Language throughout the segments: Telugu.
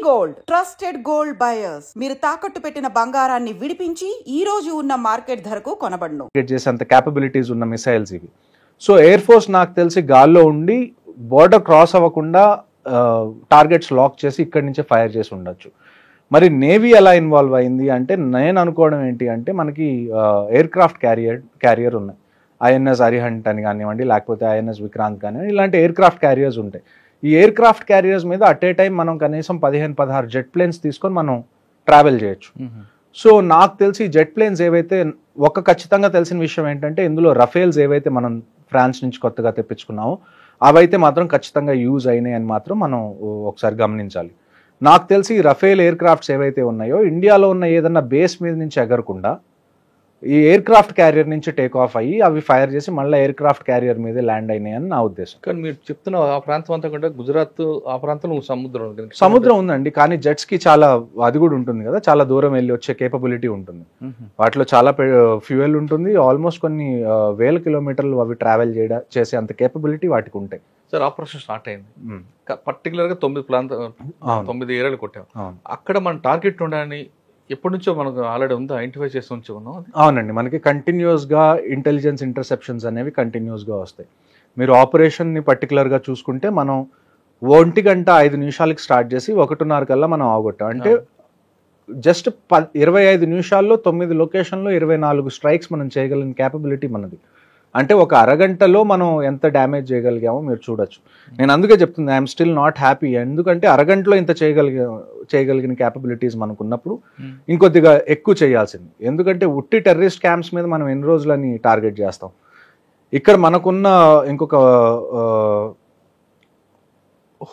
Gold trusted gold buyers. మీరు తాకట్టు పెట్టిన బంగారాన్ని విడిపించి ఈ రోజు ఉన్న మార్కెట్ ధరకు కొనబడును. చేసేంత క్యాపబిలిటీస్ ఉన్న మిసైల్స్ ఇవి. సో ఎయిర్ ఫోర్స్ నాకు తెలిసి గాల్లో ఉండి బోర్డర్ క్రాస్ అవ్వకుండా టార్గెట్స్ లాక్ చేసి ఇక్కడి నుంచే ఫైర్ చేసి ఉండొచ్చు. మరి నేవీ ఎలా ఇన్వాల్వ్ అయింది అంటే నేను అనుకోవడం ఏంటి అంటే మనకి ఎయిర్ క్రాఫ్ట్ క్యారియర్ ఉన్నాయి. ఐఎన్ఎస్ అరిహంట్ అని కానివ్వండి, లేకపోతే ఐఎన్ఎస్ విక్రాంత్ కానివ్వండి, ఇలాంటి ఎయిర్ క్రాఫ్ట్ క్యారియర్స్ ఉంటాయి. ఈ ఎయిర్ క్రాఫ్ట్ క్యారియర్స్ మీద అట్ ఏ టైం మనం కనీసం 15-16 జెట్ ప్లేన్స్ తీసుకొని మనం ట్రావెల్ చేయొచ్చు. సో నాకు తెలిసి జెట్ ప్లేన్స్ ఏవైతే ఖచ్చితంగా తెలిసిన విషయం ఏంటంటే ఇందులో రఫేల్స్ ఏవైతే మనం ఫ్రాన్స్ నుంచి కొత్తగా తెప్పించుకున్నామో అవైతే మాత్రం ఖచ్చితంగా యూజ్ అయినాయి అని మాత్రం మనం ఒకసారి గమనించాలి. నాకు తెలిసి రఫేల్ ఎయిర్ క్రాఫ్ట్స్ ఏవైతే ఉన్నాయో ఇండియాలో ఉన్న ఏదన్నా బేస్ మీద నుంచి ఎగరకుండా ఈ ఎయిర్ క్రాఫ్ట్ క్యారియర్ నుంచి టేక్ ఆఫ్ అయ్యి అవి ఫైర్ చేసి మళ్ళీ ఎయిర్ క్రాఫ్ట్ క్యారియర్ మీద ల్యాండ్ అయినాయి అని నా ఉద్దేశం. కానీ మీరు చెప్తున్న ఆ ప్రాంతం అంతా కూడా గుజరాత్ ఆ ప్రాంతంలో సముద్రం ఉందండి, కానీ జెట్స్ కి చాలా అది కూడా ఉంటుంది కదా, చాలా దూరం వెళ్ళి వచ్చే కేపబిలిటీ ఉంటుంది. వాటిలో చాలా ఫ్యూయల్ ఉంటుంది. ఆల్మోస్ట్ కొన్ని వేల కిలోమీటర్లు అవి ట్రావెల్ చేసే అంత కేపబిలిటీ వాటికి ఉంటాయి. సార్ ఆపరేషన్ స్టార్ట్ అయింది, పర్టికులర్ గా 9 ఏరియాలు కొట్టాం. అక్కడ మన టార్గెట్ ఉండాలని ఎప్పటి నుంచో మనకు ఆల్రెడీ ఉందా, ఐడెంటిఫై చేసి ఉంచి ఉన్నాం? అవునండి, మనకి కంటిన్యూస్గా ఇంటెలిజెన్స్ ఇంటర్సెప్షన్స్ అనేవి కంటిన్యూస్గా వస్తాయి. మీరు ఆపరేషన్ని పర్టికులర్గా చూసుకుంటే మనం 1:05 స్టార్ట్ చేసి 1:30 కల్లా మనం అవగొట్టాం. అంటే జస్ట్ 25 నిమిషాల్లో 9 లొకేషన్లో 24 స్ట్రైక్స్ మనం చేయగలిగిన క్యాపబిలిటీ మనది. అంటే ఒక అరగంటలో మనం ఎంత డ్యామేజ్ చేయగలిగామో మీరు చూడొచ్చు. నేను అందుకే చెప్తుంది ఐఎమ్ స్టిల్ నాట్ హ్యాపీ. ఎందుకంటే అరగంటలో ఇంత చేయగలిగిన క్యాపబిలిటీస్ మనకున్నప్పుడు ఇంకొద్దిగా ఎక్కువ చేయాల్సింది. ఎందుకంటే ఉట్టి టెర్రరిస్ట్ క్యాంప్స్ మీద మనం ఎన్ని రోజులని టార్గెట్ చేస్తాం. ఇక్కడ మనకున్న ఇంకొక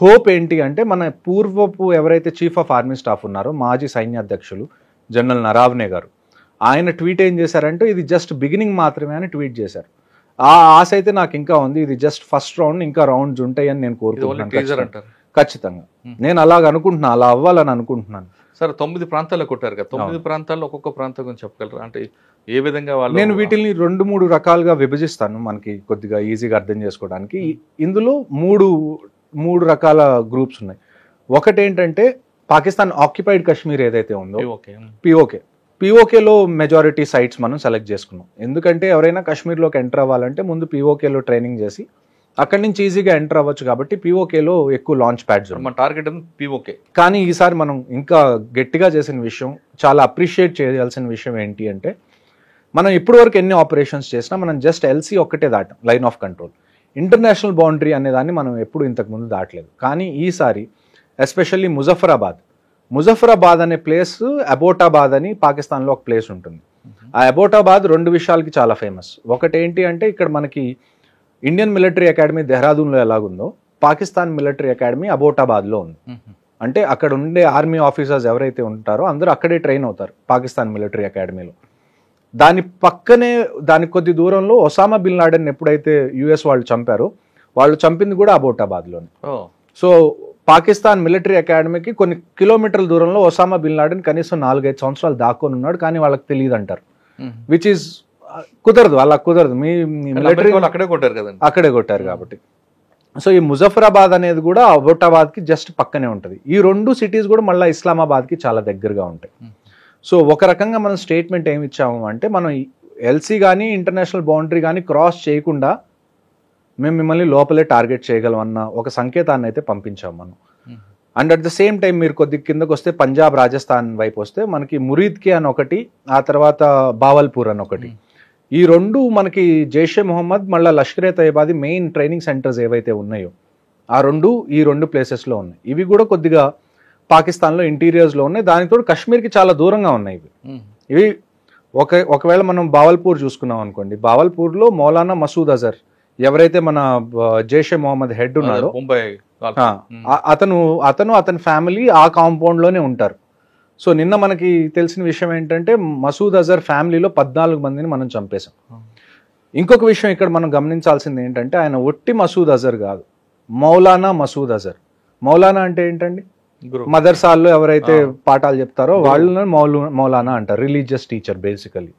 హోప్ ఏంటి అంటే మన పూర్వపు ఎవరైతే చీఫ్ ఆఫ్ ఆర్మీ స్టాఫ్ ఉన్నారో మాజీ సైన్యాధ్యక్షులు జనరల్ నరావనే గారు, ఆయన ట్వీట్ ఏం చేశారంటే ఇది జస్ట్ బిగినింగ్ మాత్రమే అని ట్వీట్ చేశారు. ఆ ఆశ అయితే నాకు ఇంకా ఉంది. ఇది జస్ట్ ఫస్ట్ రౌండ్, ఇంకా రౌండ్స్ ఉంటాయని నేను కోరుకుంటున్నాను. ఖచ్చితంగా నేను అలాగ అనుకుంటున్నాను, అలా అవ్వాలని అనుకుంటున్నాను. సార్ 9 ప్రాంతాల్లో కొట్టారు కదా, 9 ప్రాంతాల్లో ఒక్కొక్క ప్రాంతం గురించి చెప్పగలరా? అంటే ఏ విధంగా వాళ్ళు నేను వీటిని 2-3 రకాలుగా విభజిస్తాను మనకి కొద్దిగా ఈజీగా అర్థం చేసుకోవడానికి. ఇందులో మూడు రకాల గ్రూప్స్ ఉన్నాయి. ఒకటి ఏంటంటే పాకిస్తాన్ ఆక్యుపైడ్ కాశ్మీర్ ఏదైతే ఉందో పిఓకేలో మెజారిటీ సైట్స్ మనం సెలెక్ట్ చేసుకున్నాం. ఎందుకంటే ఎవరైనా కాశ్మీర్లోకి ఎంటర్ అవ్వాలంటే ముందు పిఓకేలో ట్రైనింగ్ చేసి అక్కడి నుంచి ఈజీగా ఎంటర్ అవ్వచ్చు. కాబట్టి పిఓకేలో ఎక్కువ లాంచ్ ప్యాడ్స్ మన టార్గెట్ పిఓకే. కానీ ఈసారి మనం ఇంకా గట్టిగా చేసిన విషయం, చాలా అప్రిషియేట్ చేయాల్సిన విషయం ఏంటి అంటే మనం ఇప్పటివరకు ఎన్ని ఆపరేషన్స్ చేసినా మనం జస్ట్ ఎల్సీ ఒక్కటే దాటాం, line of control. International boundary అనే దాన్ని మనం ఎప్పుడు ఇంతకుముందు దాటలేదు. కానీ ఈసారి ఎస్పెషల్లీ ముజఫరాబాద్ అనే ప్లేస్, అబోటాబాద్ అని పాకిస్తాన్లో ఒక ప్లేస్ ఉంటుంది. ఆ అబోటాబాద్ 2 విషయాలకి చాలా ఫేమస్. ఒకటి ఏంటి అంటే ఇక్కడ మనకి ఇండియన్ మిలిటరీ అకాడమీ దెహ్రాదూన్లో ఎలాగుందో పాకిస్తాన్ మిలిటరీ అకాడమీ అబోటాబాద్లో ఉంది. అంటే అక్కడ ఉండే ఆర్మీ ఆఫీసర్స్ ఎవరైతే ఉంటారో అందరూ అక్కడే ట్రైన్ అవుతారు పాకిస్తాన్ మిలిటరీ అకాడమీలో. దాని పక్కనే దానికి కొద్ది దూరంలో ఒసామా బిన్ లాడెన్ ఎప్పుడైతే యుఎస్ వాళ్ళు చంపారో వాళ్ళు చంపింది కూడా అబోటాబాద్లోనే. సో పాకిస్తాన్ మిలిటరీ అకాడమీకి కొన్ని కిలోమీటర్ల దూరంలో ఒసామా బిన్ లాడెన్ కనీసం 4-5 సంవత్సరాలు దాక్కొని ఉన్నాడు, కానీ వాళ్ళకి తెలియదు అంటారు. విచ్ ఈస్ కుదరదు, అలా కుదరదు. మీ మిలిటరీ అక్కడే కొట్టారు కాబట్టి. సో ఈ ముజఫరాబాద్ అనేది కూడా అబోటాబాద్కి జస్ట్ పక్కనే ఉంటుంది. ఈ 2 సిటీస్ కూడా మళ్ళీ ఇస్లామాబాద్కి చాలా దగ్గరగా ఉంటాయి. సో ఒక రకంగా మనం స్టేట్మెంట్ ఏమి ఇచ్చాము అంటే మనం ఎల్సీ కానీ ఇంటర్నేషనల్ బౌండరీ కానీ క్రాస్ చేయకుండా మేము మిమ్మల్ని లోపలే టార్గెట్ చేయగలం అన్న ఒక సంకేతాన్ని అయితే పంపించాం మనం. And at the same time మీరు కొద్ది కిందకు వస్తే పంజాబ్, రాజస్థాన్ వైపు వస్తే మనకి మురీద్కి అని ఒకటి, ఆ తర్వాత బావల్పూర్ అని ఒకటి. ఈ 2 మనకి జైషే మొహమ్మద్ మళ్ళీ లష్కరే తయ్యబాది మెయిన్ ట్రైనింగ్ సెంటర్స్ ఏవైతే ఉన్నాయో ఆ ఈ 2 ప్లేసెస్లో ఉన్నాయి. ఇవి కూడా కొద్దిగా పాకిస్తాన్లో ఇంటీరియర్స్లో ఉన్నాయి. దానితో కాశ్మీర్కి చాలా దూరంగా ఉన్నాయి. ఇవి ఒకవేళ మనం బావల్పూర్ చూసుకున్నాం అనుకోండి, బావల్పూర్లో మౌలానా మసూద్ అజర్ ఎవరైతే మన జైషే మొహమ్మద్ హెడ్ ఉన్నాడో అతని ఫ్యామిలీ ఆ కాంపౌండ్లోనే ఉంటారు. సో నిన్న మనకి తెలిసిన విషయం ఏంటంటే మసూద్ అజర్ ఫ్యామిలీలో 14 మందిని మనం చంపేశాం. ఇంకొక విషయం ఇక్కడ మనం గమనించాల్సింది ఏంటంటే ఆయన ఒట్టి మసూద్ అజర్ కాదు, మౌలానా మసూద్ అజర్. మౌలానా అంటే ఏంటండి, మదర్సాల్లో ఎవరైతే పాఠాలు చెప్తారో వాళ్ళని మౌలానా అంటారు, రిలీజియస్ టీచర్ బేసికలీ.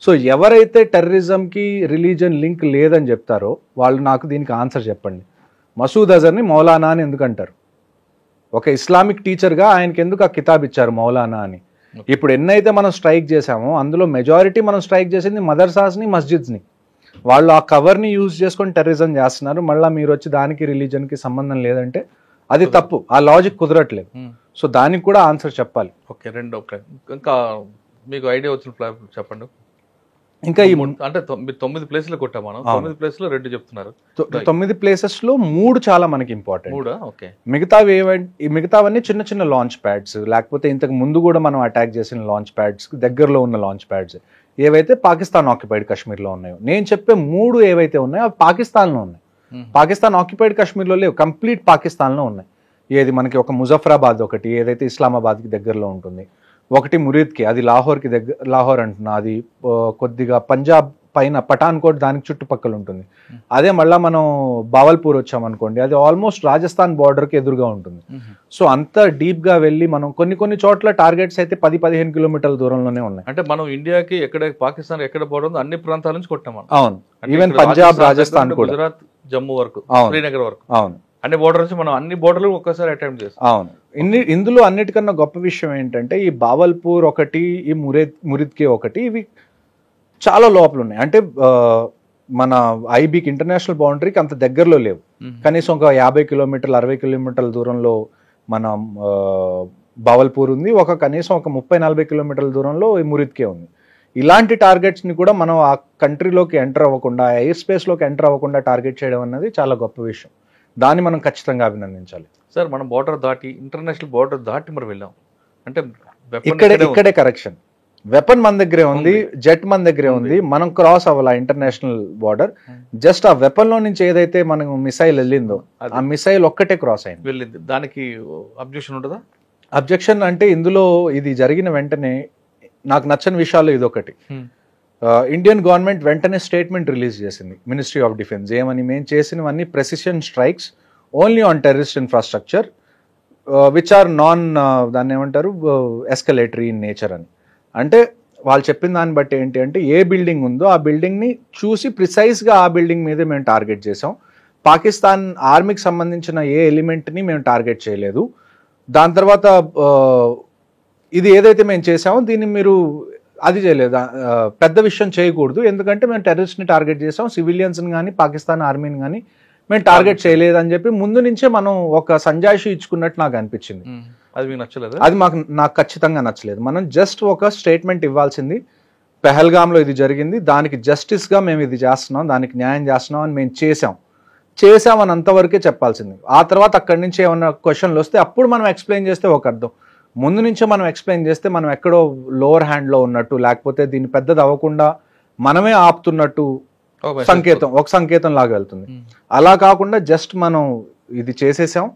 సో ఎవరైతే టెర్రరిజంకి రిలీజన్ లింక్ లేదని చెప్తారో వాళ్ళు నాకు దీనికి ఆన్సర్ చెప్పండి. మసూద్ అజర్ని మౌలానా అని ఎందుకంటారు? ఒక ఇస్లామిక్ టీచర్గా ఆయనకి ఎందుకు ఆ కితాబ్ ఇచ్చారు మౌలానా అని. ఇప్పుడు ఎన్నైతే మనం స్ట్రైక్ చేసామో అందులో మెజారిటీ మనం స్ట్రైక్ చేసింది మదర్సాస్ని, మస్జిద్స్ని. వాళ్ళు ఆ కవర్ని యూజ్ చేసుకొని టెర్రరిజం చేస్తున్నారు. మళ్ళీ మీరు వచ్చి దానికి రిలీజన్కి సంబంధం లేదంటే అది తప్పు, ఆ లాజిక్ కుదరట్లేదు. సో దానికి కూడా ఆన్సర్ చెప్పాలి. ఓకే, రెండు ఓకే. ఇంకా మీకు ఐడియా వచ్చిన చెప్పండి. ఇంకా ఈ అంటే 9 ప్లేసులు కొట్టాం మనం, 9 ప్లేసులు 2 చెప్తున్నారు. 9 ప్లేసెస్లో 3 చాలా మనకి ఇంపార్టెంట్. ఓకే, మిగతావన్నీ చిన్న చిన్న లాంచ్ ప్యాడ్స్, లేకపోతే ఇంతకు ముందు కూడా మనం అటాక్ చేసిన లాంచ్ ప్యాడ్స్, దగ్గరలో ఉన్న లాంచ్ ప్యాడ్స్ ఏవైతే పాకిస్తాన్ ఆక్యుపైడ్ కాశ్మీర్లో ఉన్నాయో. నేను చెప్పే 3 ఏవైతే ఉన్నాయో అవి పాకిస్తాన్లో ఉన్నాయి. పాకిస్తాన్ ఆక్యుపైడ్ కాశ్మీర్లో లేవు, కంప్లీట్ పాకిస్తాన్లో ఉన్నాయి. ఏది మనకి ఒక ముజఫరాబాద్ ఒకటి, ఏదైతే ఇస్లామాబాద్కి దగ్గరలో ఉంటుంది, ఒకటి మురీద్కి, అది లాహోర్కి దగ్గర, లాహోర్ అంటున్నా, అది కొద్దిగా పంజాబ్ పైన పఠాన్కోట్ దానికి చుట్టుపక్కల ఉంటుంది. అదే మళ్ళీ మనం బావల్పూర్ వచ్చామనుకోండి, అది ఆల్మోస్ట్ రాజస్థాన్ బార్డర్కి ఎదురుగా ఉంటుంది. సో అంత డీప్గా వెళ్ళి మనం కొన్ని చోట్ల టార్గెట్స్ అయితే 10-15 కిలోమీటర్ల దూరంలోనే ఉన్నాయి. అంటే మనం ఇండియాకి ఎక్కడ, పాకిస్తాన్ ఎక్కడ బార్డర్ ఉందో అన్ని ప్రాంతాల నుంచి కొట్టాం. అవును, ఈవెన్ పంజాబ్, రాజస్థాన్ కూడా, గుజరాత్, జమ్మూ వరకు, శ్రీనగర్ వరకు, అవును, అన్ని బోర్డర్ నుంచి మనం అన్ని బోర్డర్లు ఒక్కసారి అటెంప్ట్ చేస్తాం. అవును. ఇందులో అన్నిటికన్నా గొప్ప విషయం ఏంటంటే ఈ బావల్పూర్ ఒకటి, ఈ మురిద్కి ఒకటి, ఇవి చాలా లోపల ఉన్నాయి. అంటే మన ఐబీకి, ఇంటర్నేషనల్ బౌండరీకి అంత దగ్గరలో లేవు. కనీసం ఒక 50 కిలోమీటర్లు 60 కిలోమీటర్ల దూరంలో మన బావల్పూర్ ఉంది, కనీసం ఒక 30-40 కిలోమీటర్ల దూరంలో ఈ మురిద్కే ఉంది. ఇలాంటి టార్గెట్స్ని కూడా మనం ఆ కంట్రీలోకి ఎంటర్ అవ్వకుండా, ఎయిర్ స్పేస్లోకి ఎంటర్ అవ్వకుండా టార్గెట్ చేయడం అన్నది చాలా గొప్ప విషయం. దాన్ని మనం ఖచ్చితంగా అభినందించాలి. సార్, మనం బార్డర్ దాటి, ఇంటర్నేషనల్ బార్డర్ దాటి మరి వెళ్ళాం అంటే ఇక్కడే కరెక్షన్. వెపన్ మన దగ్గరే ఉంది, జెట్ మన దగ్గరే ఉంది, మనం క్రాస్ అవ్వాలి ఇంటర్నేషనల్ బార్డర్. జస్ట్ ఆ వెపన్ లో నుంచి ఏదైతే మనం మిసైల్ వెళ్ళిందో ఆ మిసైల్ ఒక్కటే క్రాస్ అయింది, వెళ్ళింది. దానికి అబ్జెక్షన్ ఉంటుందా? అబ్జెక్షన్ అంటే ఇందులో ఇది జరిగిన వెంటనే నాకు నచ్చని విషయాల్లో ఇదొకటి. ఇండియన్ గవర్నమెంట్ వెంటనే స్టేట్మెంట్ రిలీజ్ చేసింది, మినిస్ట్రీ ఆఫ్ డిఫెన్స్, ఏమని, మేము చేసినవన్నీ precision strikes only on terrorist infrastructure which are non, దాన్ని ఏమంటారు, ఎస్కలేటరీ ఇన్ నేచర్ అని. అంటే వాళ్ళు చెప్పిన దాన్ని బట్టి ఏంటి అంటే, ఏ బిల్డింగ్ ఉందో ఆ బిల్డింగ్ని చూసి ప్రిసైజ్గా ఆ బిల్డింగ్ మీదే మేము టార్గెట్ చేసాం. పాకిస్తాన్ ఆర్మీకి సంబంధించిన ఏ ఎలిమెంట్ని మేము టార్గెట్ చేయలేదు. దాని తర్వాత ఇది ఏదైతే మేము చేసామో దీన్ని మీరు అది చేయలేదు, పెద్ద విషయం చేయకూడదు, ఎందుకంటే మేము టెర్రరిస్ట్ని టార్గెట్ చేసాం, సివిలియన్స్ని కానీ పాకిస్తాన్ ఆర్మీని కానీ మేము టార్గెట్ చేయలేదు అని చెప్పి ముందు నుంచే మనం ఒక సంజాయిషి ఇచ్చుకున్నట్టు నాకు అనిపించింది. అది మీకు నచ్చలేదు? అది నాకు ఖచ్చితంగా నచ్చలేదు. మనం జస్ట్ ఒక స్టేట్మెంట్ ఇవ్వాల్సింది, పెహల్గామ్లో ఇది జరిగింది, దానికి జస్టిస్గా మేము ఇది చేస్తున్నాం, దానికి న్యాయం చేస్తున్నాం అని మేము చేసామని అంతవరకే చెప్పాల్సింది. ఆ తర్వాత అక్కడి నుంచి ఏమన్నా క్వశ్చన్లు వస్తే అప్పుడు మనం ఎక్స్ప్లెయిన్ చేస్తే ఒక అర్థం. ముందు నుంచే మనం ఎక్స్ప్లెయిన్ చేస్తే మనం ఎక్కడో లోవర్ హ్యాండ్లో ఉన్నట్టు, లేకపోతే దీన్ని పెద్దది అవ్వకుండా మనమే ఆపుతున్నట్టు ఒక సంకేతం లాగా వెళ్తుంది. అలా కాకుండా జస్ట్ మనం ఇది చేసేసాం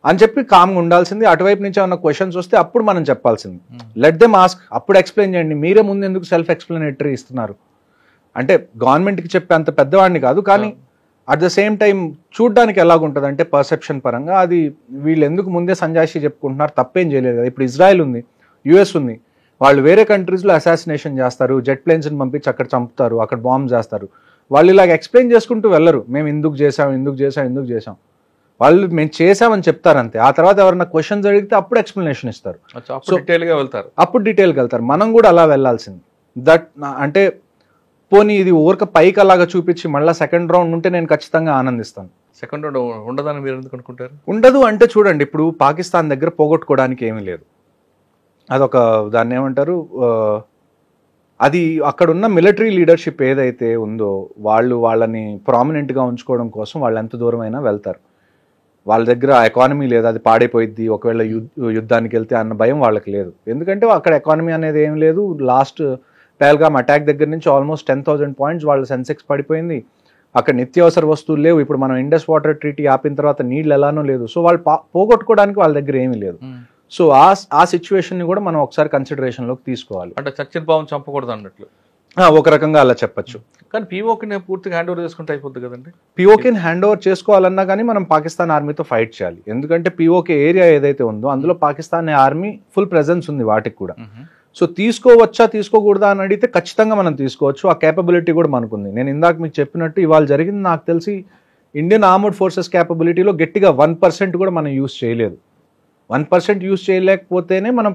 అని చెప్పి కామ్గా ఉండాల్సింది. అటువైపు నుంచి ఏమన్నా క్వశ్చన్స్ వస్తే అప్పుడు మనం చెప్పాల్సింది. లెట్ దెమ్ ఆస్క్, అప్పుడు ఎక్స్ప్లెయిన్ చేయండి. మీరే ముందు ఎందుకు సెల్ఫ్ ఎక్స్ప్లెనేటరీ ఇస్తున్నారు? అంటే గవర్నమెంట్కి చెప్పే అంత పెద్దవాడిని కాదు, కానీ అట్ ద సేమ్ టైం చూడ్డానికి ఎలాగుంటుంది అంటే పర్సెప్షన్ పరంగా అది వీళ్ళు ఎందుకు ముందే సంజాయిషి చెప్పుకుంటున్నారు, తప్పేం చేయలేదు. ఇప్పుడు ఇజ్రాయెల్ ఉంది, యుఎస్ ఉంది, వాళ్ళు వేరే కంట్రీస్లో అసాసినేషన్ చేస్తారు, జెట్ ప్లేన్స్ని పంపించి అక్కడ చంపుతారు, అక్కడ బాంబ్ చేస్తారు. వాళ్ళు ఇలాగ ఎక్స్ప్లెయిన్ చేసుకుంటూ వెళ్ళరు, మేము ఎందుకు చేసాం. వాళ్ళు మేము చేసామని చెప్తారు అంతే. ఆ తర్వాత ఎవరైనా క్వశ్చన్స్ అడిగితే అప్పుడు ఎక్స్ప్లెనేషన్ ఇస్తారు, అప్పుడు డీటెయిల్గా వెళ్తారు. మనం కూడా అలా వెళ్ళాల్సింది. అంటే పోనీ ఇది ఊరక పైకి అలాగా చూపించి మళ్ళీ సెకండ్ రౌండ్ ఉంటే నేను ఖచ్చితంగా ఆనందిస్తాను. సెకండ్ రౌండ్ ఉండదని మీరు ఎందుకు అనుకుంటారు? ఉండదు అంటే చూడండి, ఇప్పుడు పాకిస్తాన్ దగ్గర పోగొట్టుకోవడానికి ఏమీ లేదు. అదొక దాన్ని ఏమంటారు, అది అక్కడున్న మిలిటరీ లీడర్షిప్ ఏదైతే ఉందో వాళ్ళని ప్రామినెంట్గా ఉంచుకోవడం కోసం వాళ్ళు ఎంత దూరమైనా వెళ్తారు. వాళ్ళ దగ్గర ఎకానమీ లేదు, అది పాడైపోయిద్ది ఒకవేళ యుద్ధానికి వెళ్తే అన్న భయం వాళ్ళకి లేదు. ఎందుకంటే అక్కడ ఎకానమీ అనేది ఏం లేదు. లాస్ట్ పెహల్గామ్ అటాక్ దగ్గర నుంచి ఆల్మోస్ట్ 10,000 పాయింట్స్ వాళ్ళ సెన్సెక్స్ పడిపోయింది. అక్కడ నిత్యావసర వస్తువులు లేవు. ఇప్పుడు మనం ఇండస్ వాటర్ ట్రీటీ ఆపిన తర్వాత నీళ్ళు ఎలానో లేదు. సో వాళ్ళు పోగొట్టుకోవడానికి వాళ్ళ దగ్గర ఏమీ లేదు. సో ఆ సిచ్యువేషన్ని కూడా మనం ఒకసారి కన్సిడరేషన్లోకి తీసుకోవాలి. అంటే చచ్చిన పావును చంపకూడదు అన్నట్లు ఒక రకంగా అలా చెప్పచ్చు. కానీ పీఓకేని పూర్తిగా హ్యాండ్ ఓవర్ చేసుకుంటే అయిపోద్ది కదండి. పీఓకేని హ్యాండ్ ఓవర్ చేసుకోవాలన్నా కానీ మనం పాకిస్తాన్ ఆర్మీతో ఫైట్ చేయాలి. ఎందుకంటే పీఓకే ఏరియా ఏదైతే ఉందో అందులో పాకిస్తాన్ ఆర్మీ ఫుల్ ప్రెజెన్స్ ఉంది వాటికి కూడా. సో తీసుకోవచ్చా తీసుకోకూడదా అని అడిగితే ఖచ్చితంగా మనం తీసుకోవచ్చు. ఆ కేపబిలిటీ కూడా మనకుంది. నేను ఇందాక మీకు చెప్పినట్టు ఇవాళ జరిగింది నాకు తెలిసి ఇండియన్ ఆర్మర్డ్ ఫోర్సెస్ కేపబిలిటీలో గట్టిగా 1% కూడా మనం యూజ్ చేయలేదు. 1% యూస్ చేయలేకపోతేనే మనం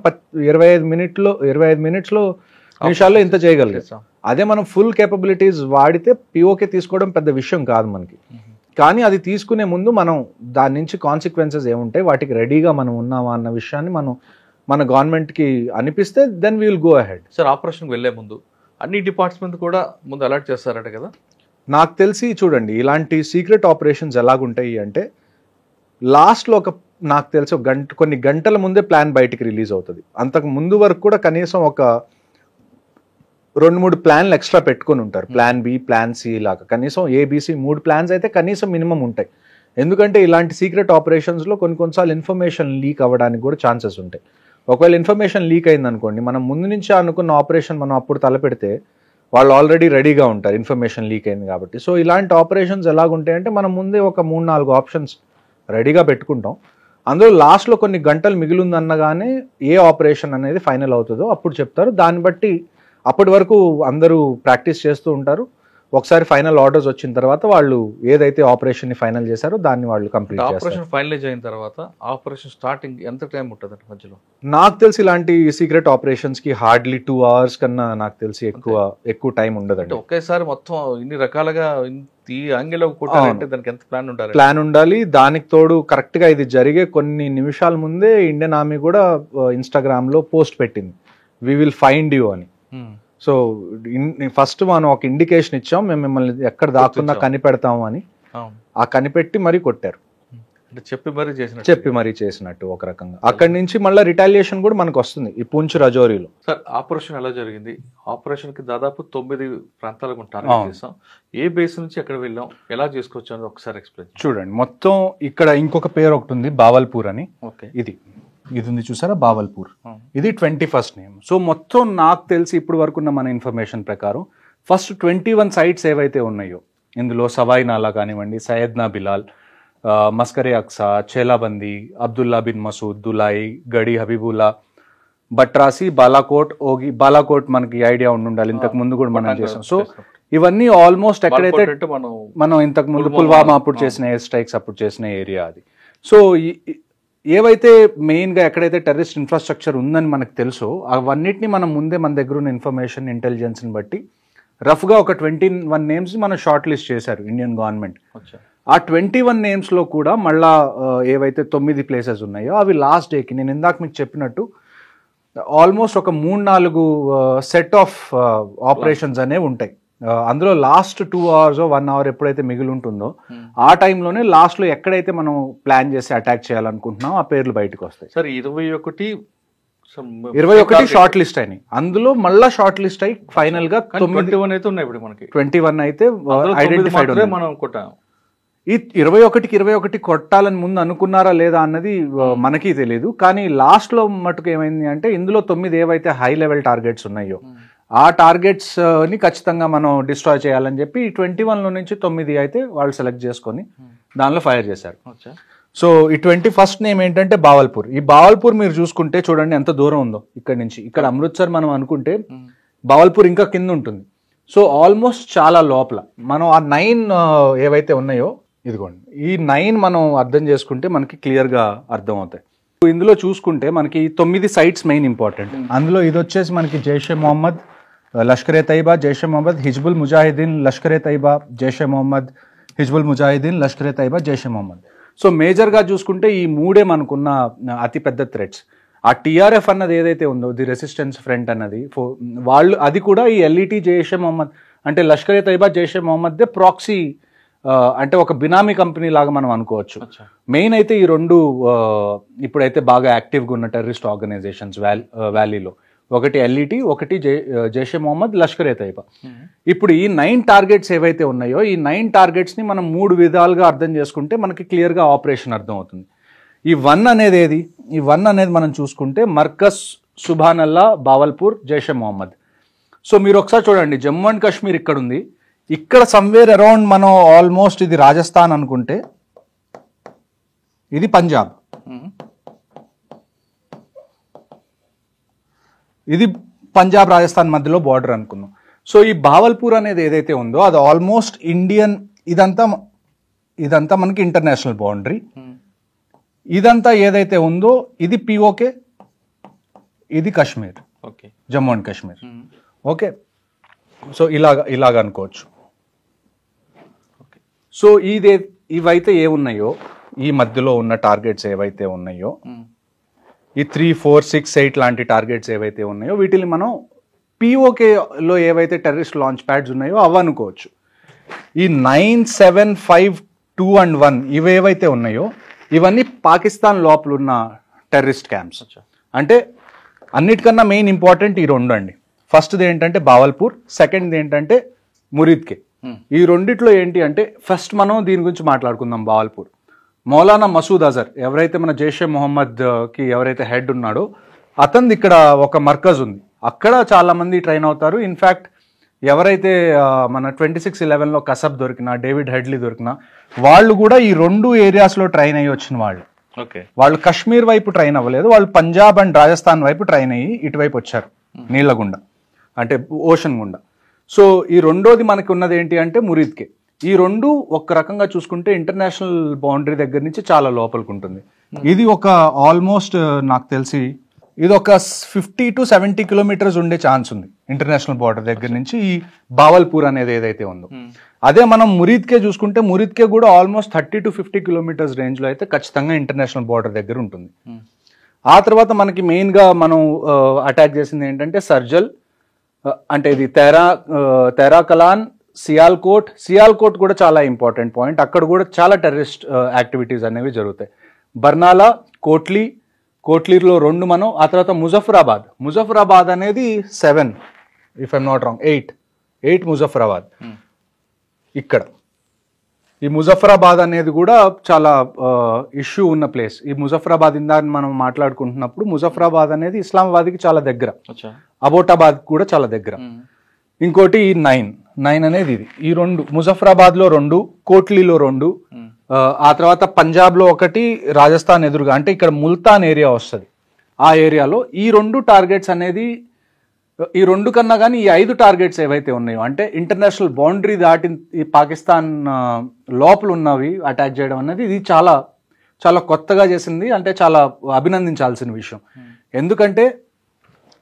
25 నిమిషాల్లో ఇంత చేయగలిగాం. అదే మనం ఫుల్ కేపబిలిటీస్ వాడితే పిఓకే తీసుకోవడం పెద్ద విషయం కాదు మనకి. కానీ అది తీసుకునే ముందు మనం దాని నుంచి కాన్సిక్వెన్సెస్ ఏముంటాయి, వాటికి రెడీగా మనం ఉన్నామా అన్న విషయాన్ని మన గవర్నమెంట్కి అనిపిస్తే then we will go ahead. Sir, ఆపరేషన్కి వెళ్లే ముందు అన్ని డిపార్ట్మెంట్ కూడా ముందు అలర్ట్ చేస్తారట కదా? నాకు తెలిసి చూడండి, ఇలాంటి సీక్రెట్ ఆపరేషన్స్ ఎలాగుంటాయి అంటే లాస్ట్లో నాకు తెలిసి కొన్ని గంటల ముందే ప్లాన్ బయటికి రిలీజ్ అవుతుంది. అంతకు ముందు వరకు కూడా కనీసం ఒక 2-3 ప్లాన్లు ఎక్స్ట్రా పెట్టుకొని ఉంటారు. ప్లాన్ బి, ప్లాన్ సి లాగా కనీసం ఏబిసి 3 ప్లాన్స్ అయితే కనీసం మినిమం ఉంటాయి. ఎందుకంటే ఇలాంటి సీక్రెట్ ఆపరేషన్స్లో కొన్నిసార్లు ఇన్ఫర్మేషన్ లీక్ అవ్వడానికి కూడా ఛాన్సెస్ ఉంటాయి. ఒకవేళ ఇన్ఫర్మేషన్ లీక్ అయింది అనుకోండి, మనం ముందు నుంచి అనుకున్న ఆపరేషన్ మనం అప్పుడు తలపెడితే వాళ్ళు ఆల్రెడీ రెడీగా ఉంటారు, ఇన్ఫర్మేషన్ లీక్ అయింది కాబట్టి. సో ఇలాంటి ఆపరేషన్స్ ఎలాగుంటాయంటే మనం ముందే ఒక 3-4 ఆప్షన్స్ రెడీగా పెట్టుకుంటాం. అందులో లాస్ట్లో కొన్ని గంటలు మిగిలిందన్నగానే ఏ ఆపరేషన్ అనేది ఫైనల్ అవుతుందో అప్పుడు చెప్తారు. దాన్ని బట్టి అప్పటి వరకు అందరూ ప్రాక్టీస్ చేస్తూ ఉంటారు. ఒకసారి ఫైనల్ ఆర్డర్స్ వచ్చిన తర్వాత వాళ్ళు ఏదైతే ఆపరేషన్ ని ఫైనల్ చేశారో దాన్ని వాళ్ళు కంప్లీట్ చేస్తారు. ఆపరేషన్ ఫైనలైజ్ అయిన తర్వాత ఆపరేషన్ స్టార్టింగ్ ఎంత టైం ఉంటుంది మధ్యలో? నాకు తెలిసి ఇలాంటి సీక్రెట్ ఆపరేషన్స్ కి హార్డ్లీ 2 hours కన్నా నాకు తెలిసి ఎక్కువ టైం ఉండదండి. ఒకేసారి మొత్తం ఇన్ని రకాలుగా ఈ యాంగిల్ కొట్టాలంటే దానికి ఎంత ప్లాన్ ఉండాలి. దానికి తోడు కరెక్ట్ గా ఇది జరిగే కొన్ని నిమిషాల ముందే ఇండియన్ ఆర్మీ కూడా ఇన్స్టాగ్రామ్ లో పోస్ట్ పెట్టింది, వి విల్ ఫైండ్ యూ అని. సో ఫస్ట్ మనం ఒక ఇండికేషన్ ఇచ్చాం, మేము మిమ్మల్ని ఎక్కడ దాక్కున్నా కనిపెడతాము అని. ఆ కనిపెట్టి మరీ కొట్టారు, చెప్పి మరీ చేసినట్టు ఒక రకంగా. అక్కడి నుంచి మళ్ళీ రిటాలియేషన్ కూడా మనకు వస్తుంది ఈ పూంచ్ రజౌరీలో. సార్, ఆపరేషన్ ఎలా జరిగింది? ఆపరేషన్ కి దాదాపు 9 ప్రాంతాలకు టార్గెట్ చేసాం. ఏ బేస్ నుంచి ఎక్కడ వెళ్ళాం, ఎలా చేసుకోవచ్చు అని ఒకసారి ఎక్స్ప్లెయిన్ చూడండి. మొత్తం ఇక్కడ ఇంకొక పేరు ఒకటి ఉంది, బావల్పూర్ అని. ఓకే, ఇది ఉంది చూసారా, బావల్పూర్. ఇది 21st నేమ్. సో మొత్తం నాకు తెలిసి ఇప్పుడు వరకు ఉన్న మన ఇన్ఫర్మేషన్ ప్రకారం ఫస్ట్ 21 సైట్స్ ఏవైతే ఉన్నాయో ఇందులో సవాయి నాలా కానివ్వండి, సయ్యద్నా బిలాల్, మస్కరే అక్సా, చేలాబందీ, అబ్దుల్లా బిన్ మసూద్, దులాయి, గడి హబీబుల్లా, బట్రాసి, బాలాకోట్, ఓగి. బాలాకోట్ మనకి ఐడియా ఉండాలి, ఇంతకు ముందు కూడా మనం చేసాం. సో ఇవన్నీ ఆల్మోస్ట్ ఎక్కడైతే మనం ఇంతకు ముందు పుల్వామా అప్పుడు చేసిన ఎయిర్ స్ట్రైక్స్ అప్పుడు చేసిన ఏరియా అది. సో ఏవైతే మెయిన్గా ఎక్కడైతే టెర్రరిస్ట్ ఇన్ఫ్రాస్ట్రక్చర్ ఉందని మనకు తెలుసో అవన్నిటిని మనం ముందే మన దగ్గర ఉన్న ఇన్ఫర్మేషన్ ఇంటెలిజెన్స్ని బట్టి రఫ్గా ఒక 21 నేమ్స్ మనం షార్ట్ లిస్ట్ చేశారు ఇండియన్ గవర్నమెంట్. ఆ 21 నేమ్స్లో కూడా మళ్ళా ఏవైతే 9 ప్లేసెస్ ఉన్నాయో అవి లాస్ట్ డేకి నేను ఇందాక మీకు చెప్పినట్టు ఆల్మోస్ట్ ఒక 3-4 సెట్ ఆఫ్ ఆపరేషన్స్ అనేవి ఉంటాయి. అందులో లాస్ట్ 2 hours 1 hour ఎప్పుడైతే మిగిలి ఉంటుందో ఆ టైంలోనే లాస్ట్లో ఎక్కడైతే మనం ప్లాన్ చేసి అటాక్ చేయాలనుకుంటున్నాం ఆ పేర్లు బయటకు వస్తాయి. సార్, 21 షార్ట్ లిస్ట్ అయినాయి. అందులో మళ్ళా షార్ట్ లిస్ట్ అయి ఫైనల్ గా 21 అయితే ఉన్నాయి. ఇప్పుడు మనకి 21 అయితే ఐడెంటిఫైడ్ మనం కొట్టాం. ఈ 21 కొట్టాలని ముందు అనుకున్నారా లేదా అన్నది మనకి తెలియదు. కానీ లాస్ట్ లో మటుకు ఏమైంది అంటే ఇందులో 9 ఏవైతే హై లెవెల్ టార్గెట్స్ ఉన్నాయో ఆ టార్గెట్స్ ని ఖచ్చితంగా మనం డిస్ట్రాయ్ చేయాలని చెప్పి ఈ 21లో నుంచి 9 అయితే వాళ్ళు సెలెక్ట్ చేసుకొని దానిలో ఫైర్ చేశారు. సో ఈ 21st నేమ్ ఏంటంటే బావల్పూర్. ఈ బావల్పూర్ మీరు చూసుకుంటే చూడండి ఎంత దూరం ఉందో ఇక్కడ నుంచి. ఇక్కడ అమృత్సర్ మనం అనుకుంటే బావల్పూర్ ఇంకా కింద ఉంటుంది. సో ఆల్మోస్ట్ చాలా లోపల మనం ఆ 9 ఏవైతే ఉన్నాయో ఇదిగోండి ఈ 9 మనం అర్థం చేసుకుంటే మనకి క్లియర్ గా అర్థం అవుతాయి. ఇందులో చూసుకుంటే మనకి 9 సైట్స్ మెయిన్ ఇంపార్టెంట్. అందులో ఇది వచ్చేసి మనకి జైషే మొహమ్మద్, లష్కరే తైబా, జైషే మొహమ్మద్, హిజ్బుల్ ముజాహిదీన్, లష్కరే తైబా, జైషే మొహమ్మద్, హిజ్బుల్ ముజాహిదీన్, లష్కరే తైబా, జైషే మొహమ్మద్. సో మేజర్గా చూసుకుంటే ఈ 3 మనకున్న అతిపెద్ద థ్రెట్స్. ఆ టీఆర్ఎఫ్ అన్నది ఏదైతే ఉందో ది రెసిస్టెన్స్ ఫ్రంట్ అన్నది వాళ్ళు అది కూడా ఈ ఎల్ఈటీ జైషే మొహమ్మద్ అంటే లష్కరే తైబా జైషే మొహమ్మద్దే ప్రాక్సీ అంటే ఒక బినామీ కంపెనీ లాగా మనం అనుకోవచ్చు. మెయిన్ అయితే ఈ 2 ఇప్పుడైతే బాగా యాక్టివ్గా ఉన్న టెర్రరిస్ట్ ఆర్గనైజేషన్స్ వ్యాలీలో, ఒకటి ఎల్ఈటీ, ఒకటి జైషే మొహమ్మద్, లష్కరే తైబా. ఇప్పుడు ఈ 9 టార్గెట్స్ ఏవైతే ఉన్నాయో ఈ 9 టార్గెట్స్ని మనం 3 విధాలుగా అర్థం చేసుకుంటే మనకి క్లియర్గా ఆపరేషన్ అర్థం అవుతుంది. ఈ 1 అనేది ఏది? ఈ 1 అనేది మనం చూసుకుంటే మర్కజ్ సుభానల్లా, బావల్పూర్, జైషే మొహమ్మద్. సో మీరు ఒకసారి చూడండి, జమ్మూ అండ్ కాశ్మీర్ ఇక్కడ ఉంది, ఇక్కడ సమ్వేర్ అరౌండ్ మనం ఆల్మోస్ట్ ఇది రాజస్థాన్ అనుకుంటే ఇది పంజాబ్, ఇది పంజాబ్ రాజస్థాన్ మధ్యలో బార్డర్ అనుకున్నాం. సో ఈ బావల్పూర్ అనేది ఏదైతే ఉందో అది ఆల్మోస్ట్ ఇండియన్, ఇదంతా మనకి ఇంటర్నేషనల్ బౌండరీ. ఇదంతా ఏదైతే ఉందో ఇది పిఓకే, ఇది Kashmir, okay, Jammu and Kashmir. Okay, so ఇలాగ అనుకోవచ్చు. సో ఇవైతే ఏమున్నాయో, ఈ మధ్యలో ఉన్న టార్గెట్స్ ఏవైతే ఉన్నాయో, ఈ 3, 4, 6, 8 లాంటి టార్గెట్స్ ఏవైతే ఉన్నాయో వీటిని మనం పిఓకేలో ఏవైతే టెర్రరిస్ట్ లాంచ్ ప్యాడ్స్ ఉన్నాయో అవనుకోవచ్చు. ఈ 9, 7, 5, 2 and 1 ఇవేవైతే ఉన్నాయో ఇవన్నీ పాకిస్తాన్ లోపల ఉన్న టెర్రరిస్ట్ క్యాంప్స్. అంటే అన్నిటికన్నా మెయిన్ ఇంపార్టెంట్ ఈ రెండు అండి. ఫస్ట్ది ఏంటంటే బావల్పూర్, సెకండ్ది ఏంటంటే మురిద్కే. ఈ రెండిట్లో ఏంటి అంటే ఫస్ట్ మనం దీని గురించి మాట్లాడుకుందాం. బావల్పూర్ మౌలానా మసూద్ అజర్ ఎవరైతే మన జైషే మొహమ్మద్కి ఎవరైతే హెడ్ ఉన్నాడో అతనిది ఇక్కడ ఒక మర్కజ్ ఉంది. అక్కడ చాలా మంది ట్రైన్ అవుతారు. ఇన్ఫ్యాక్ట్ ఎవరైతే మన 26/11లో కసబ్ దొరికినా, డేవిడ్ హెడ్లీ దొరికినా వాళ్ళు కూడా ఈ 2 ఏరియాస్లో ట్రైన్ అయ్యి వచ్చిన వాళ్ళు. ఓకే, వాళ్ళు కశ్మీర్ వైపు ట్రైన్ అవ్వలేదు, వాళ్ళు పంజాబ్ అండ్ రాజస్థాన్ వైపు ట్రైన్ అయ్యి ఇటువైపు వచ్చారు నీళ్ల గుండా, అంటే ఓషన్ గుండా. సో ఈ రెండోది మనకి ఉన్నది ఏంటి అంటే మురిద్కే. ఈ రెండు ఒక రకంగా చూసుకుంటే ఇంటర్నేషనల్ బౌండరీ దగ్గర నుంచి చాలా లోపలికి ఉంటుంది. ఇది ఒక ఆల్మోస్ట్ నాకు తెలిసి ఇది ఒక 50 to 70 కిలోమీటర్స్ ఉండే ఛాన్స్ ఉంది ఇంటర్నేషనల్ బార్డర్ దగ్గర నుంచి ఈ బావల్పూర్ అనేది ఏదైతే ఉందో. అదే మనం మురిద్కే చూసుకుంటే మురిద్కే కూడా ఆల్మోస్ట్ 30 to 50 కిలోమీటర్స్ రేంజ్లో అయితే ఖచ్చితంగా ఇంటర్నేషనల్ బార్డర్ దగ్గర ఉంటుంది. ఆ తర్వాత మనకి మెయిన్గా మనం అటాక్ చేసింది ఏంటంటే సర్జల్, అంటే ఇది తెరాకలాన్, సియాల్కోట్ కూడా చాలా ఇంపార్టెంట్ పాయింట్. అక్కడ కూడా చాలా టెర్రరిస్ట్ యాక్టివిటీస్ అనేవి జరుగుతాయి. బర్నాలా, కోట్లీలో 2 మనం. ఆ తర్వాత ముజఫరాబాద్ అనేది 7 if I'm not wrong 8 Muzaffarabad. ఇక్కడ ఈ ముజఫరాబాద్ అనేది కూడా చాలా ఇష్యూ ఉన్న ప్లేస్. ఈ ముజఫరాబాద్ ఇందాక మనం మాట్లాడుకుంటున్నప్పుడు ముజఫరాబాద్ అనేది ఇస్లామాబాద్కి చాలా దగ్గర, అబోటాబాద్ కూడా చాలా దగ్గర. ఇంకోటి ఈ 9 అనేది ఇది. ఈ 2 ముజఫరాబాద్లో 2, కోట్లీలో 2, ఆ తర్వాత పంజాబ్లో 1, రాజస్థాన్ ఎదురుగా అంటే ఇక్కడ ముల్తాన్ ఏరియా వస్తుంది. ఆ ఏరియాలో ఈ 2 టార్గెట్స్ అనేది ఈ 2 కన్నా కానీ ఈ 5 టార్గెట్స్ ఏవైతే ఉన్నాయో అంటే ఇంటర్నేషనల్ బౌండరీ దాటి ఈ పాకిస్తాన్ లోపల ఉన్నవి అటాక్ చేయడం అనేది ఇది చాలా చాలా కొత్తగా చేసింది. అంటే చాలా అభినందించాల్సిన విషయం. ఎందుకంటే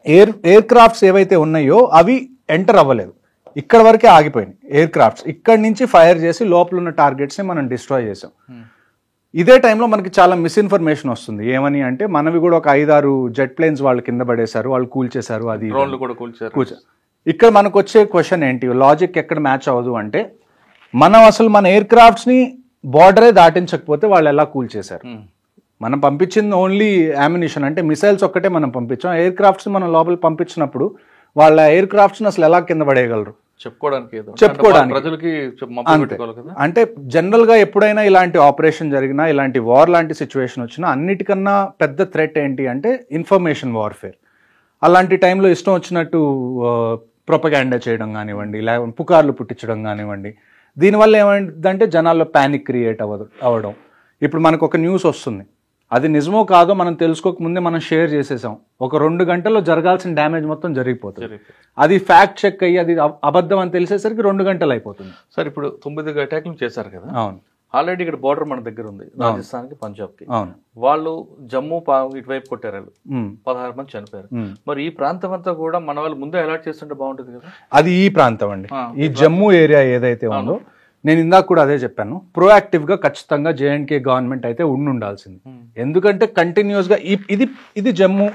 ఎయిర్ క్రాఫ్ట్స్ ఏవైతే ఉన్నాయో అవి ఎంటర్ అవ్వలేదు, ఇక్కడ వరకే ఆగిపోయినాయి ఎయిర్ క్రాఫ్ట్స్. ఇక్కడి నుంచి ఫైర్ చేసి లోపల ఉన్న టార్గెట్స్ని మనం డిస్ట్రాయ్ చేసాం. ఇదే టైంలో మనకి చాలా మిస్ఇన్ఫర్మేషన్ వస్తుంది. ఏమని అంటే మనవి కూడా ఒక 5-6 జెట్ ప్లేన్స్ వాళ్ళు కింద పడేశారు, వాళ్ళు కూల్చేశారు, అది ఇక్కడ మనకు వచ్చే క్వశ్చన్ ఏంటి, లాజిక్ ఎక్కడ మ్యాచ్ అవ్వదు అంటే మనం అసలు మన ఎయిర్ క్రాఫ్ట్స్ని బార్డరే దాటించకపోతే వాళ్ళు ఎలా కూల్చేశారు. మనం పంపించింది ఓన్లీ యామినిషన్ అంటే మిసైల్స్ ఒక్కటే మనం పంపించాం. ఎయిర్ క్రాఫ్ట్స్ మనం లోపల పంపించినప్పుడు వాళ్ళ ఎయిర్ క్రాఫ్ట్స్ అసలు ఎలా కింద పడేయగలరు చెప్పుకోవడానికి. అంటే జనరల్ గా ఎప్పుడైనా ఇలాంటి ఆపరేషన్ జరిగినా, ఇలాంటి వార్ లాంటి సిచ్యువేషన్ వచ్చినా అన్నిటికన్నా పెద్ద థ్రెట్ ఏంటి అంటే ఇన్ఫర్మేషన్ వార్ఫేర్. అలాంటి టైంలో ఇష్టం వచ్చినట్టు ప్రొపగాండా చేయడం కానివ్వండి, లేకపోతే పుకార్లు పుట్టించడం కానివ్వండి, దీనివల్ల ఏమైందంటే జనాల్లో ప్యానిక్ క్రియేట్ అవ్వడం. ఇప్పుడు మనకు ఒక న్యూస్ వస్తుంది, అది నిజమో కాదో మనం తెలుసుకోక ముందే మనం షేర్ చేసేసాం, ఒక 2 గంటల్లో జరగాల్సిన డ్యామేజ్ మొత్తం జరిగిపోతుంది. అది ఫ్యాక్ట్ చెక్ అయ్యి అది అబద్ధం అని తెలిసేసరికి 2 గంటలు అయిపోతుంది. సార్ ఇప్పుడు 9 అటాక్లు చేశారు కదా. అవును, ఆల్రెడీ ఇక్కడ బార్డర్ మన దగ్గర ఉంది, రాజస్థాన్ కి పంజాబ్ కి. అవును, వాళ్ళు జమ్మూ ఇటువైపు కొట్టారు, 16 మంది చనిపోయారు. మరి ఈ ప్రాంతం అంతా కూడా మన వాళ్ళు ముందే అలర్ట్ చేస్తుంటే బాగుంటుంది కదా. అది ఈ ప్రాంతం అండి, ఈ జమ్మూ ఏరియా ఏదైతే ఉందో నేను ఇందాక కూడా అదే చెప్పాను, ప్రోయాక్టివ్ గా ఖచ్చితంగా జేఎండ్కే గవర్నమెంట్ అయితే ఉండాల్సింది. ఎందుకంటే కంటిన్యూస్ గా ఇది జమ్మూ,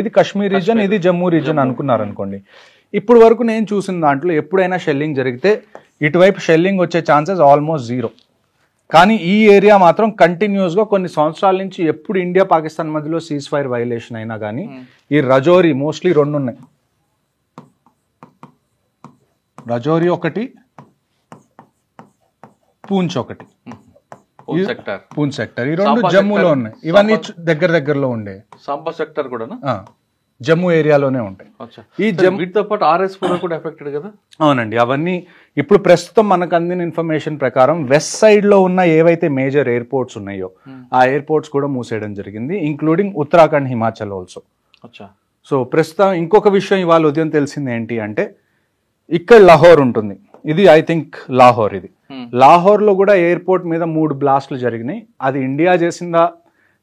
ఇది కాశ్మీర్ రీజన్, ఇది జమ్మూ రీజన్ అనుకున్నారు అనుకోండి. ఇప్పుడు వరకు నేను చూసిన దాంట్లో ఎప్పుడైనా షెల్లింగ్ జరిగితే ఇటువైపు షెల్లింగ్ వచ్చే ఛాన్సెస్ ఆల్మోస్ట్ 0. కానీ ఈ ఏరియా మాత్రం కంటిన్యూస్ గా కొన్ని సంవత్సరాల నుంచి ఎప్పుడు ఇండియా పాకిస్తాన్ మధ్యలో సీజ్ ఫైర్ వైలేషన్ అయినా కానీ ఈ రజౌరీ మోస్ట్లీ 2 ఉన్నాయి. రజౌరీ ఒకటి, పూంచ్ ఒకటి, పూంచ్ సెక్టర్, ఈ 2 జమ్మూలో ఉన్నాయి. ఇవన్నీ దగ్గరలో ఉండే. సాంబా సెక్టర్ కూడా జమ్మూ ఏరియాలోనే ఉంటాయి. ఈ వీటితో పాటు RS-4 కూడా ఎఫెక్టెడ్ కదా. అవునండి, అవన్నీ ఇప్పుడు ప్రస్తుతం మనకు అందిన ఇన్ఫర్మేషన్ ప్రకారం వెస్ట్ సైడ్ లో ఉన్న ఏవైతే మేజర్ ఎయిర్పోర్ట్స్ ఉన్నాయో ఆ ఎయిర్పోర్ట్స్ కూడా మూసేయడం జరిగింది, including Uttarakhand, Himachal also. So ప్రస్తుతం ఇంకొక విషయం ఇవాళ ఉదయం తెలిసింది ఏంటి అంటే ఇక్కడ లాహోర్ ఉంటుంది, ఇది ఐ థింక్ లాహోర్, ఇది లాహోర్ లో కూడా ఎయిర్పోర్ట్ మీద 3 బ్లాస్ట్లు జరిగినాయి. అది ఇండియా చేసిందా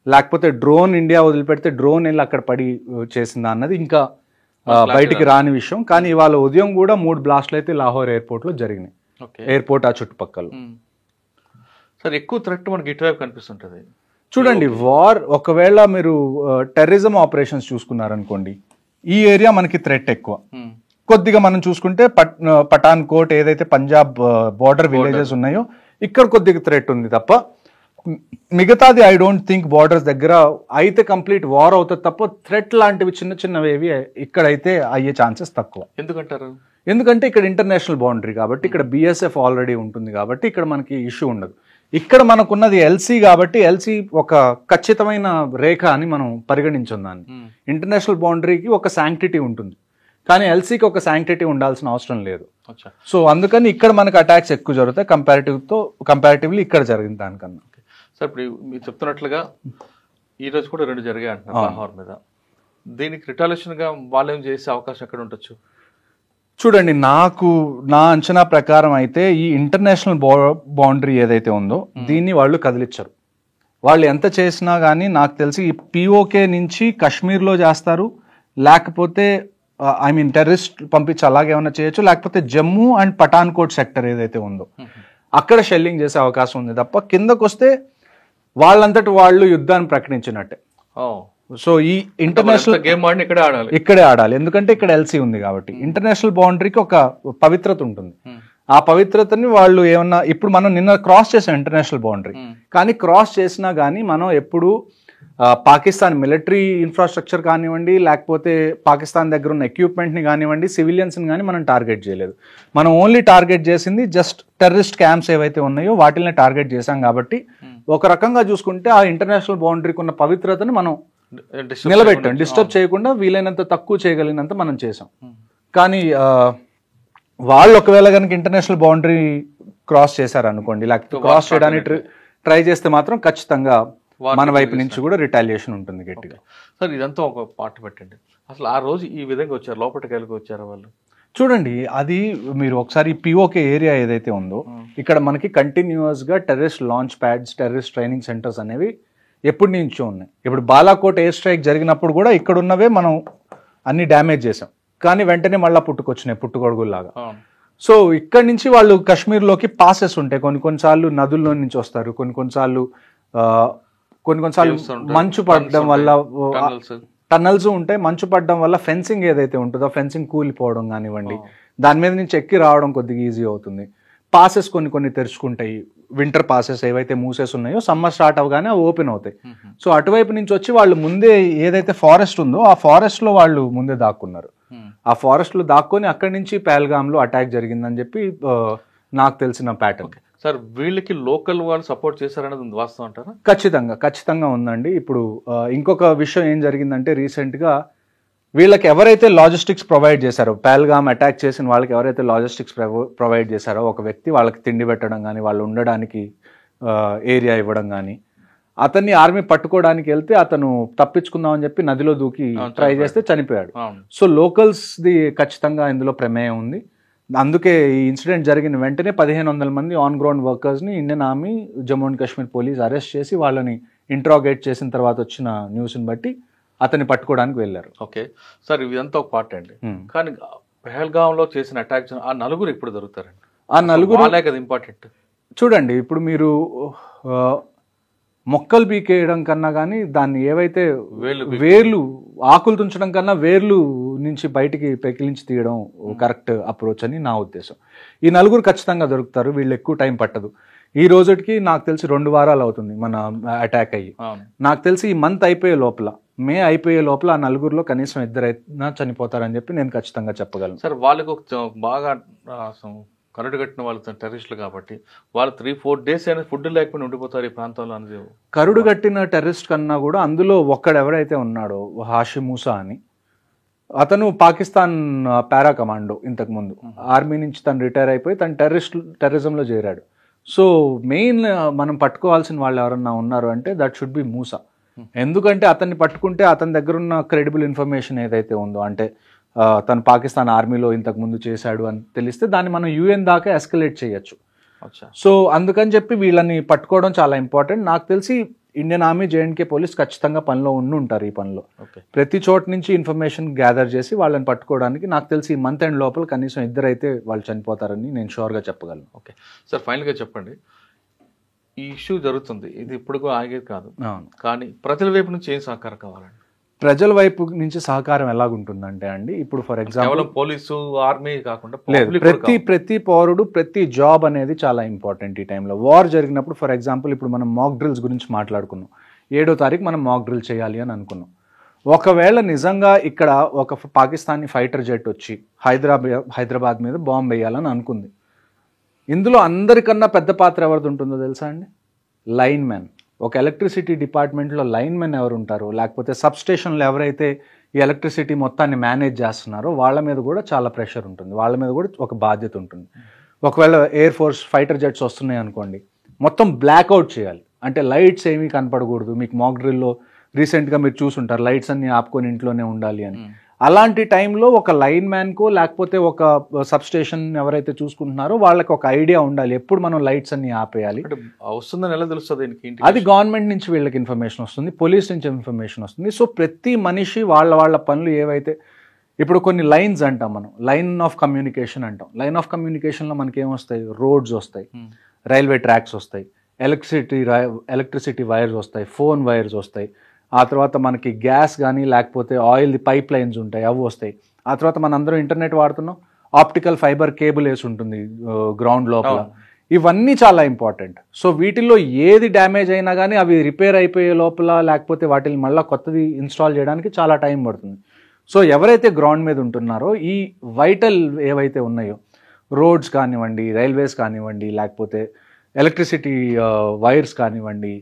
లేకపోతే డ్రోన్ ఇండియా వదిలిపెడితే డ్రోన్ వెళ్ళి అక్కడ పడి చేసిందా అన్నది ఇంకా బయటికి రాని విషయం. కానీ ఇవాళ ఉదయం కూడా 3 బ్లాస్ట్లు అయితే లాహోర్ ఎయిర్పోర్ట్లో జరిగినాయి, ఎయిర్పోర్ట్ ఆ చుట్టుపక్కల. సార్ ఎక్కువ థ్రెట్ మనకి ఇటువైపు కనిపిస్తుంటది. చూడండి, వార్ ఒకవేళ మీరు టెర్రరిజం ఆపరేషన్స్ చూసుకున్నారనుకోండి, ఈ ఏరియా మనకి థ్రెట్ ఎక్కువ. కొద్దిగా మనం చూసుకుంటే పఠాన్ కోట్ ఏదైతే పంజాబ్ బార్డర్ విలేజెస్ ఉన్నాయో ఇక్కడ కొద్దిగా థ్రెట్ ఉంది తప్ప మిగతాది ఐ డోంట్ థింక్ బార్డర్స్ దగ్గర అయితే కంప్లీట్ వార్ అవుతుంది తప్ప థ్రెట్ లాంటివి చిన్న చిన్నవి ఇక్కడైతే అయ్యే ఛాన్సెస్ తక్కువ. ఎందుకంటారు? ఎందుకంటే ఇక్కడ ఇంటర్నేషనల్ బౌండరీ కాబట్టి, ఇక్కడ బిఎస్ఎఫ్ ఆల్రెడీ ఉంటుంది కాబట్టి ఇక్కడ మనకి ఇష్యూ ఉండదు. ఇక్కడ మనకున్నది ఎల్సీ కాబట్టి ఎల్సీ ఒక ఖచ్చితమైన రేఖ అని మనం పరిగణించాం దాన్ని. ఇంటర్నేషనల్ బౌండరీకి ఒక శాంక్టిటీ ఉంటుంది, కానీ ఎల్సీకి ఒక శాంక్టిటీ ఉండాల్సిన అవసరం లేదు. సో అందుకని ఇక్కడ మనకు అటాక్స్ ఎక్కువ జరుగుతాయి కంపారిటివ్లీ ఇక్కడ జరిగింది దానికన్నా. సార్ ఇప్పుడు మీరు చెప్తున్నట్లుగా ఈ రోజు కూడా 2 జరిగాయి అంటున్నారు లాహోర్ మీద. దీనికి రిటాలియేషన్ గా వాళ్ళు ఏం చేసే అవకాశం ఎక్కడ ఉండొచ్చు? చూడండి, నా అంచనా ప్రకారం అయితే ఈ ఇంటర్నేషనల్ బౌండరీ ఏదైతే ఉందో దీన్ని వాళ్ళు కదిలించరు. వాళ్ళు ఎంత చేసినా కానీ నాకు తెలిసి ఈ పిఓకే నుంచి కాశ్మీర్లో చేస్తారు, లేకపోతే టెర్రరిస్ట్ పంపించి అలాగేమన్నా చేయొచ్చు, లేకపోతే జమ్మూ అండ్ పఠాన్కోట్ సెక్టర్ ఏదైతే ఉందో అక్కడ షెల్లింగ్ చేసే అవకాశం ఉంది తప్ప కిందకు వస్తే వాళ్ళంతటి వాళ్ళు యుద్ధాన్ని ప్రకటించినట్టే. సో ఈ ఇంటర్నేషనల్ గేమ్ ఇక్కడే ఆడాలి, ఎందుకంటే ఇక్కడ ఎల్సీ ఉంది కాబట్టి. ఇంటర్నేషనల్ బౌండరీకి ఒక పవిత్రత ఉంటుంది, ఆ పవిత్రతని వాళ్ళు ఏమన్నా ఇప్పుడు మనం నిన్న క్రాస్ చేసాం ఇంటర్నేషనల్ బౌండరీ, కానీ క్రాస్ చేసినా కానీ మనం ఎప్పుడు పాకిస్తాన్ మిలిటరీ ఇన్ఫ్రాస్ట్రక్చర్ కానివ్వండి, లేకపోతే పాకిస్తాన్ దగ్గర ఉన్న ఎక్విప్మెంట్ని కానివ్వండి, సివిలియన్స్ని కానీ మనం టార్గెట్ చేయలేదు. మనం ఓన్లీ టార్గెట్ చేసింది జస్ట్ టెర్రరిస్ట్ క్యాంప్స్ ఏవైతే ఉన్నాయో వాటిని టార్గెట్ చేశాం. కాబట్టి ఒక రకంగా చూసుకుంటే ఆ ఇంటర్నేషనల్ బౌండరీకి ఉన్న పవిత్రతని మనం నిలబెట్టాం, డిస్టర్బ్ చేయకుండా వీలైనంత తక్కువ చేయగలిగినంత మనం చేసాం. కానీ వాళ్ళు ఒకవేళ కనుక ఇంటర్నేషనల్ బౌండరీ క్రాస్ చేశారనుకోండి, లేకపోతే క్రాస్ చేయడానికి ట్రై చేస్తే మాత్రం ఖచ్చితంగా మన వైపు నుంచి కూడా రిటాలియేషన్ ఉంటుంది గట్టిగా. సార్ ఇదంతా ఒక పార్ట్ పెట్టండి, అసలు ఆ రోజు ఈ విధంగా వచ్చారు, లోపలికి వెళ్ళి వచ్చారు వాళ్ళు? చూడండి, అది మీరు ఒకసారి పిఓకే ఏరియా ఏదైతే ఉందో ఇక్కడ మనకి కంటిన్యూస్ గా terrorist launch pods, terrorist training centres అనేవి ఎప్పటి నుంచో ఉన్నాయి. ఇప్పుడు బాలాకోట్ ఎయిర్ స్ట్రైక్ జరిగినప్పుడు కూడా ఇక్కడ ఉన్నవే మనం అన్ని డ్యామేజ్ చేసాం, కానీ వెంటనే మళ్ళీ పుట్టుకొచ్చినాయి పుట్టుగొడుగుల్లాగా. సో ఇక్కడ నుంచి వాళ్ళు కాశ్మీర్లోకి పాసెస్ ఉంటాయి, కొన్నిసార్లు నదుల్లో నుంచి వస్తారు, కొన్నిసార్లు మంచు పడడం వల్ల టన్నల్స్ ఉంటాయి, మంచు పడడం వల్ల ఫెన్సింగ్ ఏదైతే ఉంటుందో ఫెన్సింగ్ కూలిపోవడం కానివ్వండి, దాని మీద నుంచి ఎక్కి రావడం కొద్దిగా ఈజీ అవుతుంది. పాసెస్ కొన్ని తెరుచుకుంటాయి, వింటర్ పాసెస్ ఏవైతే మూసెస్ ఉన్నాయో సమ్మర్ స్టార్ట్ అవగానే అవి ఓపెన్ అవుతాయి. సో అటువైపు నుంచి వచ్చి వాళ్ళు ముందే ఏదైతే ఫారెస్ట్ ఉందో ఆ ఫారెస్ట్ లో వాళ్ళు ముందే దాక్కున్నారు, ఆ ఫారెస్ట్ లో దాక్కొని అక్కడి నుంచి పహల్గామ్ లో అటాక్ జరిగిందని చెప్పి నాకు తెలిసిన ప్యాటర్న్. సార్ వీళ్ళకి లోకల్ వాళ్ళు సపోర్ట్ చేశారనేది వాస్తవం అంటారా? ఖచ్చితంగా ఉందండి. ఇప్పుడు ఇంకొక విషయం ఏం జరిగిందంటే రీసెంట్గా వీళ్ళకి ఎవరైతే లాజిస్టిక్స్ ప్రొవైడ్ చేశారో, పహల్గామ్ అటాక్ చేసిన వాళ్ళకి ఎవరైతే లాజిస్టిక్స్ ప్రొవైడ్ చేశారో ఒక వ్యక్తి వాళ్ళకి తిండి పెట్టడం కానీ, వాళ్ళు ఉండడానికి ఏరియా ఇవ్వడం కానీ, అతన్ని ఆర్మీ పట్టుకోవడానికి వెళ్తే అతను తప్పించుకుందామని చెప్పి నదిలో దూకి ట్రై చేస్తే చనిపోయాడు. సో లోకల్స్ది ఖచ్చితంగా ఇందులో ప్రమేయం ఉంది. అందుకే ఈ ఇన్సిడెంట్ జరిగిన వెంటనే 1500 మంది ఆన్ గ్రౌండ్ వర్కర్స్ని Indian army, Jammu and Kashmir police arrest చేసి వాళ్ళని ఇంట్రాగేట్ చేసిన తర్వాత వచ్చిన న్యూస్ని బట్టి అతన్ని పట్టుకోవడానికి వెళ్ళారు. ఓకే సార్, ఇదంతా ఒక పార్ట్ అండి. కానీ పహల్గామ్లో చేసిన అటాక్ ఆ నలుగురు ఇప్పుడు దొరుకుతారండి? ఆ నలుగురు కదా ఇంపార్టెంట్. చూడండి, ఇప్పుడు మీరు మొక్కలు పీకేయడం కన్నా కానీ దాన్ని ఏవైతే వేర్లు ఆకులు తుంచడం కన్నా వేర్లు నుంచి బయటికి పెకిలించి తీయడం కరెక్ట్ అప్రోచ్ అని నా ఉద్దేశం. ఈ నలుగురు ఖచ్చితంగా దొరుకుతారు, వీళ్ళు ఎక్కువ టైం పట్టదు. ఈ రోజుకి నాకు తెలిసి 2 వారాలు అవుతుంది మన అటాక్ అయ్యి. నాకు తెలిసి ఈ మంత్ అయిపోయే లోపల, మే అయిపోయే లోపల ఆ నలుగురిలో కనీసం 2 అయినా చనిపోతారని చెప్పి నేను ఖచ్చితంగా చెప్పగలను. సార్ వాళ్ళకు బాగా కరడు కట్టిన వాళ్ళు టెర్రరిస్టులు కాబట్టి వాళ్ళు 3-4 days అయినా ఫుడ్ లేకపోతే ఉండిపోతారు ఈ ప్రాంతంలో అనేది. కరుడు కట్టిన టెర్రరిస్ట్ కన్నా కూడా అందులో ఒక్కడెవరైతే ఉన్నాడో హాషిమ్ మూసా అని, అతను పాకిస్తాన్ పారా కమాండో, ఇంతకుముందు ఆర్మీ నుంచి తను రిటైర్ అయిపోయి తను టెర్రరిజంలో చేరాడు. సో మెయిన్ మనం పట్టుకోవాల్సిన వాళ్ళు ఎవరన్నా ఉన్నారు అంటే దట్ షుడ్ బి మూసా. ఎందుకంటే అతన్ని పట్టుకుంటే అతని దగ్గర ఉన్న క్రెడిబుల్ ఇన్ఫర్మేషన్ ఏదైతే ఉందో, అంటే తను పాకిస్తాన్ ఆర్మీలో ఇంతకు ముందు చేశాడు అని తెలిస్తే దాన్ని మనం UN దాకా ఎస్కలేట్ చేయొచ్చు. సో అందుకని చెప్పి వీళ్ళని పట్టుకోవడం చాలా ఇంపార్టెంట్. నాకు తెలిసి ఇండియన్ ఆర్మీ జేఎండ్కే పోలీస్ ఖచ్చితంగా పనిలో ఉంటారు ఈ పనిలో. ఓకే. ప్రతి చోట నుంచి ఇన్ఫర్మేషన్ గ్యాదర్ చేసి వాళ్ళని పట్టుకోవడానికి నాకు తెలిసి ఈ మంత్ ఎండ్ లోపల కనీసం 2 అయితే వాళ్ళు చనిపోతారని నేను షూర్గా చెప్పగలను. ఓకే సార్, ఫైనల్గా చెప్పండి, ఈ ఇష్యూ జరుగుతుంది, ఇది ఇప్పుడు ఆగేది కాదు, కానీ ప్రజల వైపు నుంచి ఏం సహకారం కావాలండి? ప్రజల వైపు నుంచి సహకారం ఎలాగుంటుందంటే అండి, ఇప్పుడు ఫర్ ఎగ్జాంపుల్ పోలీసు ఆర్మీ కాకుండా లేదు, ప్రతి పౌరుడు ప్రతి జాబ్ అనేది చాలా ఇంపార్టెంట్ ఈ టైంలో. వార్ జరిగినప్పుడు ఫర్ ఎగ్జాంపుల్ ఇప్పుడు మనం మాక్ డ్రిల్స్ గురించి మాట్లాడుకున్నాం. 7వ తారీఖు మనం మాక్ డ్రిల్ చేయాలి అని అనుకున్నాం. ఒకవేళ నిజంగా ఇక్కడ ఒక పాకిస్తానీ ఫైటర్ జెట్ వచ్చి హైదరాబాద్ మీద బాంబు వేయాలని అనుకుంది, ఇందులో అందరికన్నా పెద్ద పాత్ర ఎవరిది ఉంటుందో తెలుసా అండి? Line man. ఒక ఎలక్ట్రిసిటీ డిపార్ట్మెంట్లో లైన్ మెన్ ఎవరు ఉంటారో, లేకపోతే సబ్ స్టేషన్లో ఎవరైతే ఈ ఎలక్ట్రిసిటీ మొత్తాన్ని మేనేజ్ చేస్తున్నారో వాళ్ళ మీద కూడా చాలా ప్రెషర్ ఉంటుంది, వాళ్ళ మీద కూడా ఒక బాధ్యత ఉంటుంది. ఒకవేళ ఎయిర్ ఫోర్స్ ఫైటర్ జెట్స్ వస్తున్నాయి అనుకోండి, మొత్తం బ్లాక్అవుట్ చేయాలి, అంటే లైట్స్ ఏమీ కనపడకూడదు. మీకు మాక్ డ్రిల్లో రీసెంట్గా మీరు చూసుంటారు, లైట్స్ అన్ని ఆపుకొని ఇంట్లోనే ఉండాలి అని. అలాంటి టైంలో ఒక లైన్ మ్యాన్కో లేకపోతే ఒక సబ్ స్టేషన్ ఎవరైతే చూసుకుంటున్నారో వాళ్ళకి ఒక ఐడియా ఉండాలి, ఎప్పుడు మనం లైట్స్ అన్ని ఆపేయాలి. వస్తుందని ఎలా తెలుస్తుంది? అది గవర్నమెంట్ నుంచి వీళ్ళకి ఇన్ఫర్మేషన్ వస్తుంది, పోలీస్ నుంచి ఇన్ఫర్మేషన్ వస్తుంది. సో ప్రతి మనిషి వాళ్ళ పనులు ఏవైతే, ఇప్పుడు కొన్ని లైన్స్ అంటాం మనం, లైన్ ఆఫ్ కమ్యూనికేషన్ అంటాం. లైన్ ఆఫ్ కమ్యూనికేషన్లో మనకి ఏమొస్తాయి? రోడ్స్ వస్తాయి, రైల్వే ట్రాక్స్ వస్తాయి, ఎలక్ట్రిసిటీ వైర్స్ వస్తాయి, ఫోన్ వైర్స్ వస్తాయి, ఆ తర్వాత మనకి గ్యాస్ కానీ లేకపోతే ఆయిల్ పైప్ లైన్స్ ఉంటాయి, అవి వస్తాయి. ఆ తర్వాత మనందరం ఇంటర్నెట్ వాడుతున్నాం, ఆప్టికల్ ఫైబర్ కేబుల్ వేసి ఉంటుంది గ్రౌండ్ లోపల. ఇవన్నీ చాలా ఇంపార్టెంట్. సో వీటిల్లో ఏది డ్యామేజ్ అయినా కానీ అవి రిపేర్ అయిపోయే లోపల లేకపోతే వాటిని మళ్ళీ కొత్తది ఇన్స్టాల్ చేయడానికి చాలా టైం పడుతుంది. సో ఎవరైతే గ్రౌండ్ మీద ఉంటున్నారో ఈ వైటల్ ఏవైతే ఉన్నాయో, రోడ్స్ కానివ్వండి, రైల్వేస్ కానివ్వండి, లేకపోతే ఎలక్ట్రిసిటీ వైర్స్ కానివ్వండి,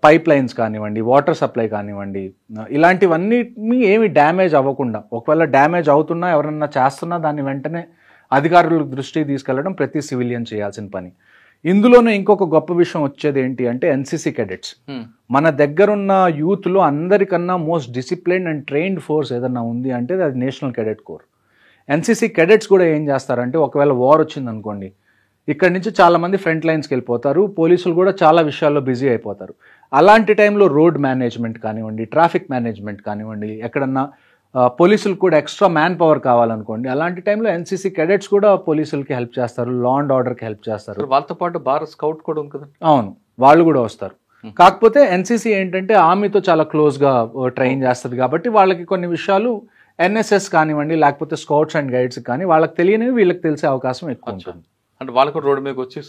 పైప్ లైన్స్ కానివ్వండి, వాటర్ సప్లై కానివ్వండి, ఇలాంటివన్నీ ఏమి డ్యామేజ్ అవ్వకుండా, ఒకవేళ డ్యామేజ్ అవుతున్నా ఎవరన్నా చేస్తున్నా దాన్ని వెంటనే అధికారుల దృష్టికి తీసుకెళ్లడం ప్రతి సివిలియన్ చేయాల్సిన పని. ఇందులోనే ఇంకొక గొప్ప విషయం వచ్చేది ఏంటి అంటే ఎన్సీసీ కెడెట్స్. మన దగ్గరున్న యూత్లో అందరికన్నా most disciplined and trained force ఏదన్నా ఉంది అంటే అది national cadet core. NCC cadets కూడా ఏం చేస్తారంటే, ఒకవేళ వార్ వచ్చింది అనుకోండి, ఇక్కడ నుంచి చాలామంది ఫ్రంట్ లైన్స్కి వెళ్ళిపోతారు, పోలీసులు కూడా చాలా విషయాల్లో బిజీ అయిపోతారు. అలాంటి టైంలో రోడ్ మేనేజ్మెంట్ కానివ్వండి, ట్రాఫిక్ మేనేజ్మెంట్ కానివ్వండి, ఎక్కడన్నా పోలీసులకు కూడా ఎక్స్ట్రా మ్యాన్ పవర్ కావాలనుకోండి, అలాంటి టైంలో ఎన్సీసీ కెడెట్స్ కూడా పోలీసులకి హెల్ప్ చేస్తారు, లా అండ్ ఆర్డర్కి హెల్ప్ చేస్తారు. వాళ్ళతో పాటు భారత్ స్కౌట్ కూడా ఉంది కదా? అవును, వాళ్ళు కూడా వస్తారు. కాకపోతే ఎన్సీసీ ఏంటంటే ఆర్మీతో చాలా క్లోజ్గా ట్రైన్ చేస్తుంది కాబట్టి వాళ్ళకి కొన్ని విషయాలు ఎన్ఎస్ఎస్ కానివ్వండి లేకపోతే స్కౌట్స్ అండ్ గైడ్స్ కానీ వాళ్ళకి తెలియనివి వీళ్ళకి తెలిసే అవకాశం ఎక్కువ ఉంటుంది. అంటే వాళ్ళకు రోడ్డు మీదకి వచ్చి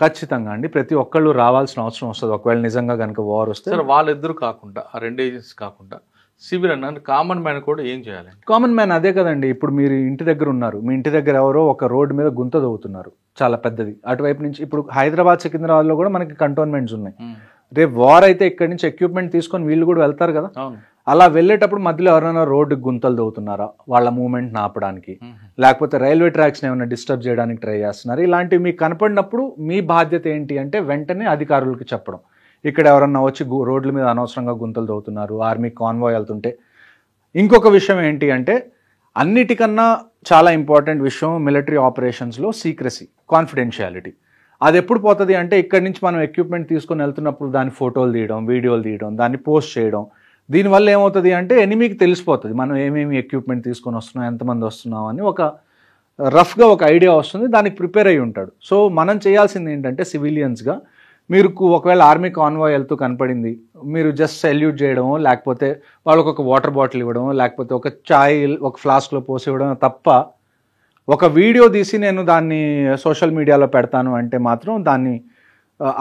ఖచ్చితంగా అండి, ప్రతి ఒక్కళ్ళు రావాల్సిన అవసరం వస్తుంది ఒకవేళ నిజంగా కనుక వార్ వస్తే. వాళ్ళిద్దరు కాకుండా, ఆ 2 ఏజెన్సీస్ కాకుండా సివిల్ అన్న కామన్ మ్యాన్ కూడా ఏం చేయాలి? కామన్ మ్యాన్ అదే కదండి, ఇప్పుడు మీరు ఇంటి దగ్గర ఉన్నారు, మీ ఇంటి దగ్గర ఎవరో ఒక రోడ్డు మీద గుంత తవ్వుతున్నారు చాలా పెద్దది, అటువైపు నుంచి ఇప్పుడు హైదరాబాద్ సికింద్రాబాద్లో కూడా మనకి కంటోన్మెంట్స్ ఉన్నాయి. రేపు వార్ అయితే ఇక్కడి నుంచి ఎక్విప్మెంట్ తీసుకొని వీళ్ళు కూడా వెళ్తారు కదా, అలా వెళ్ళేటప్పుడు మధ్యలో ఎవరైనా రోడ్డుకి గుంతలు తవ్వుతున్నారా వాళ్ళ మూవ్మెంట్ ఆపడానికి, లేకపోతే రైల్వే ట్రాక్స్ ఏమైనా డిస్టర్బ్ చేయడానికి ట్రై చేస్తున్నారు, ఇలాంటివి మీకు కనపడినప్పుడు మీ బాధ్యత ఏంటి అంటే వెంటనే అధికారులకు చెప్పడం. ఇక్కడ ఎవరన్నా వచ్చి రోడ్ల మీద అనవసరంగా గుంతలు తవ్వుతున్నారు, ఆర్మీ కాన్వాయ్ వెళ్తుంటే. ఇంకొక విషయం ఏంటి అంటే, అన్నిటికన్నా చాలా ఇంపార్టెంట్ విషయం మిలిటరీ ఆపరేషన్స్లో సీక్రసీ, కాన్ఫిడెన్షియాలిటీ. అది ఎప్పుడు పోతుంది అంటే, ఇక్కడి నుంచి మనం ఎక్విప్మెంట్ తీసుకొని వెళ్తున్నప్పుడు దాని ఫోటోలు తీయడం, వీడియోలు తీయడం, దాన్ని పోస్ట్ చేయడం, దీనివల్ల ఏమవుతుంది అంటే ఎనిమికి తెలిసిపోతుంది మనం ఏమేమి ఎక్విప్మెంట్ తీసుకొని వస్తున్నాం, ఎంతమంది వస్తున్నాం అని ఒక రఫ్గా ఒక ఐడియా వస్తుంది, దానికి ప్రిపేర్ అయ్యి ఉంటాడు. సో మనం చేయాల్సింది ఏంటంటే సివిలియన్స్గా, మీరు ఒకవేళ ఆర్మీ కాన్వాయ్ వెళ్తూ కనపడింది, మీరు జస్ట్ సెల్యూట్ చేయడమో లేకపోతే వాళ్ళకు ఒక వాటర్ బాటిల్ ఇవ్వడమో లేకపోతే ఒక చాయ్ ఒక ఫ్లాస్క్లో పోసి ఇవ్వడం తప్ప, ఒక వీడియో తీసి నేను దాన్ని సోషల్ మీడియాలో పెడతాను అంటే మాత్రం దాన్ని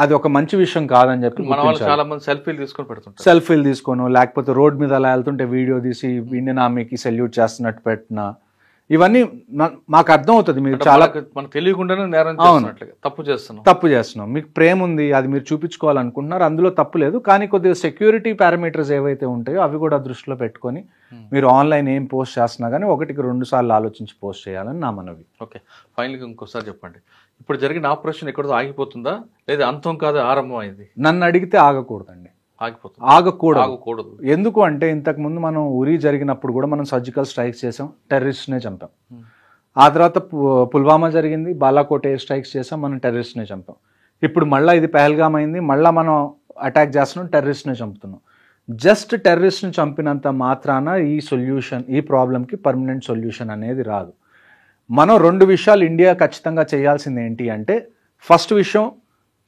అది ఒక మంచి విషయం కాదని చెప్పి చాలా మంది సెల్ఫీలు తీసుకోను, లేకపోతే రోడ్ మీద అలా వెళ్తుంటే వీడియో తీసి ఇండియన్ ఆర్మీకి సెల్యూట్ చేస్తున్నట్టు పెట్టిన, ఇవన్నీ మాకు అర్థం అవుతుంది. మీరు చాలా మనకు తెలియకుండానే నేరం తప్పు చేస్తున్నాం. మీకు ప్రేమ ఉంది, అది మీరు చూపించుకోవాలనుకుంటున్నారు, అందులో తప్పు లేదు. కానీ కొద్దిగా సెక్యూరిటీ పారామీటర్స్ ఏవైతే ఉంటాయో అవి కూడా దృష్టిలో పెట్టుకొని మీరు ఆన్లైన్ ఏం పోస్ట్ చేస్తున్నా కానీ 1-2 సార్లు ఆలోచించి పోస్ట్ చేయాలని నా మనవి. ఓకే, ఫైనల్గా ఇంకోసారి చెప్పండి, ఇప్పుడు జరిగిన ఆపరేషన్ ఎక్కడో ఆగిపోతుందా లేదా అంతం కాదు ఆరంభం అయింది? నన్ను అడిగితే ఆగకూడదండి, ఆగకూడదు. ఎందుకు అంటే ఇంతకు ముందు మనం ఉరి జరిగినప్పుడు కూడా మనం సర్జికల్ స్ట్రైక్స్ చేసాం, టెర్రరిస్ట్నే చంపాం. ఆ తర్వాత పుల్వామా జరిగింది, బాలాకోట్ ఎయిర్ స్ట్రైక్స్ చేసాం, మనం టెర్రరిస్ట్నే చంపాం. ఇప్పుడు మళ్ళీ ఇది పహల్గామ్ అయింది, మళ్ళీ మనం అటాక్ చేస్తున్నాం, టెర్రరిస్ట్ని చంపుతున్నాం. జస్ట్ టెర్రరిస్ట్ని చంపినంత మాత్రాన ఈ ప్రాబ్లంకి పర్మనెంట్ సొల్యూషన్ అనేది రాదు. మనం 2 విషయాలు ఇండియా ఖచ్చితంగా చేయాల్సింది ఏంటి అంటే, ఫస్ట్ విషయం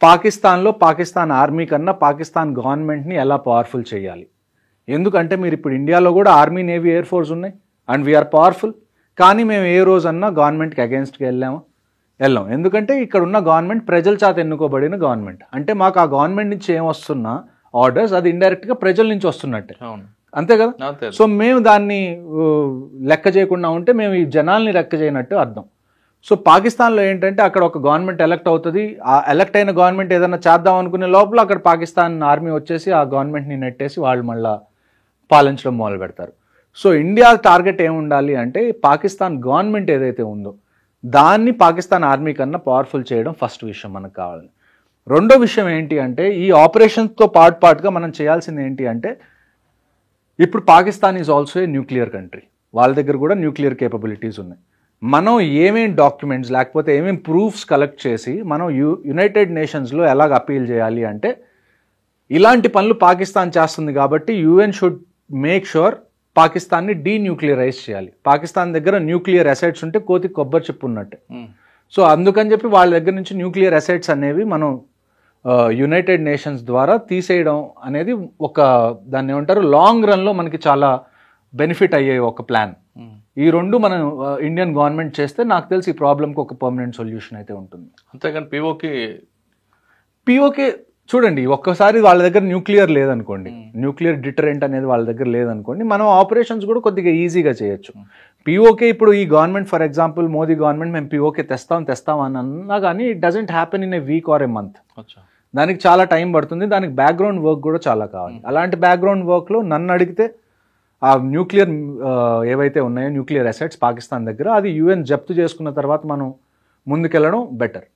పాకిస్తాన్లో పాకిస్తాన్ ఆర్మీ కన్నా పాకిస్తాన్ గవర్నమెంట్ని ఎలా పవర్ఫుల్ చేయాలి. ఎందుకంటే మీరు ఇప్పుడు ఇండియాలో కూడా ఆర్మీ, నేవీ, ఎయిర్ ఫోర్స్ ఉన్నాయి అండ్ వీఆర్ పవర్ఫుల్. కానీ మేము ఏ రోజన్నా గవర్నమెంట్కి అగేన్స్ట్కి వెళ్ళాం. ఎందుకంటే ఇక్కడ ఉన్న గవర్నమెంట్ ప్రజల చేత ఎన్నుకోబడిన గవర్నమెంట్. అంటే మాకు ఆ గవర్నమెంట్ నుంచి ఏమొస్తున్నా ఆర్డర్స్ అది ఇండైరెక్ట్గా ప్రజల నుంచి వస్తున్నట్టే, అంతే కదా. సో మేము దాన్ని లెక్క చేయకుండా ఉంటే మేము ఈ జనాల్ని లెక్క చేయనట్టు అర్థం. సో పాకిస్తాన్లో ఏంటంటే అక్కడ ఒక గవర్నమెంట్ ఎలక్ట్ అవుతుంది, ఆ ఎలక్ట్ అయిన గవర్నమెంట్ ఏదైనా చేద్దాం అనుకునే లోపల అక్కడ పాకిస్తాన్ ఆర్మీ వచ్చేసి ఆ గవర్నమెంట్ని నెట్టేసి వాళ్ళు మళ్ళీ పాలించడం మొదలు పెడతారు. సో ఇండియా టార్గెట్ ఏముండాలి అంటే పాకిస్తాన్ గవర్నమెంట్ ఏదైతే ఉందో దాన్ని పాకిస్తాన్ ఆర్మీ కన్నా పవర్ఫుల్ చేయడం ఫస్ట్ విషయం మనకు కావాలి. రెండో విషయం ఏంటి అంటే ఈ ఆపరేషన్స్తో పాటుగా మనం చేయాల్సింది ఏంటి అంటే, ఇప్పుడు Pakistan is also a nuclear country, వాళ్ళ దగ్గర కూడా న్యూక్లియర్ కేపబిలిటీస్ ఉన్నాయి. మనం ఏమేం డాక్యుమెంట్స్ లేకపోతే ఏమేం ప్రూఫ్స్ కలెక్ట్ చేసి మనం యునైటెడ్ నేషన్స్లో ఎలాగ అపీల్ చేయాలి అంటే, ఇలాంటి పనులు పాకిస్తాన్ చేస్తుంది కాబట్టి యుఎన్ షుడ్ మేక్ షూర్ పాకిస్తాన్ని డీన్యూక్లియరైజ్ చేయాలి. పాకిస్తాన్ దగ్గర న్యూక్లియర్ అసెట్స్ ఉంటే కోతి కొబ్బరి చెప్పు ఉన్నట్టే. సో అందుకని చెప్పి వాళ్ళ దగ్గర నుంచి న్యూక్లియర్ అసెట్స్ అనేవి మనం యునైటెడ్ నేషన్స్ ద్వారా తీసేయడం అనేది దాన్ని ఏమంటారు లాంగ్ రన్లో మనకి చాలా బెనిఫిట్ అయ్యే ఒక ప్లాన్. ఈ 2 మనం ఇండియన్ గవర్నమెంట్ చేస్తే నాకు తెలిసి ఈ ప్రాబ్లంకి ఒక పర్మనెంట్ సొల్యూషన్ అయితే ఉంటుంది. అంతేగాని పిఓకే చూడండి, ఒక్కసారి వాళ్ళ దగ్గర న్యూక్లియర్ లేదనుకోండి, న్యూక్లియర్ డిటరెంట్ అనేది వాళ్ళ దగ్గర లేదనుకోండి, మనం ఆపరేషన్స్ కూడా కొద్దిగా ఈజీగా చేయొచ్చు. పిఓకే ఇప్పుడు ఈ government for example Modi government మేము పిఓకే తెస్తాం అని అన్నా కానీ it doesn't happen in a week or A month. దానికి చాలా టైం పడుతుంది, దానికి బ్యాక్గ్రౌండ్ వర్క్ కూడా చాలా కావాలి. అలాంటి బ్యాక్గ్రౌండ్ వర్క్లో నన్ను అడిగితే ఆ న్యూక్లియర్ ఏవైతే ఉన్నాయో న్యూక్లియర్ అసెట్స్ పాకిస్తాన్ దగ్గర అది యుఎన్ జప్తు చేసుకున్న తర్వాత మనం ముందుకెళ్ళడం బెటర్.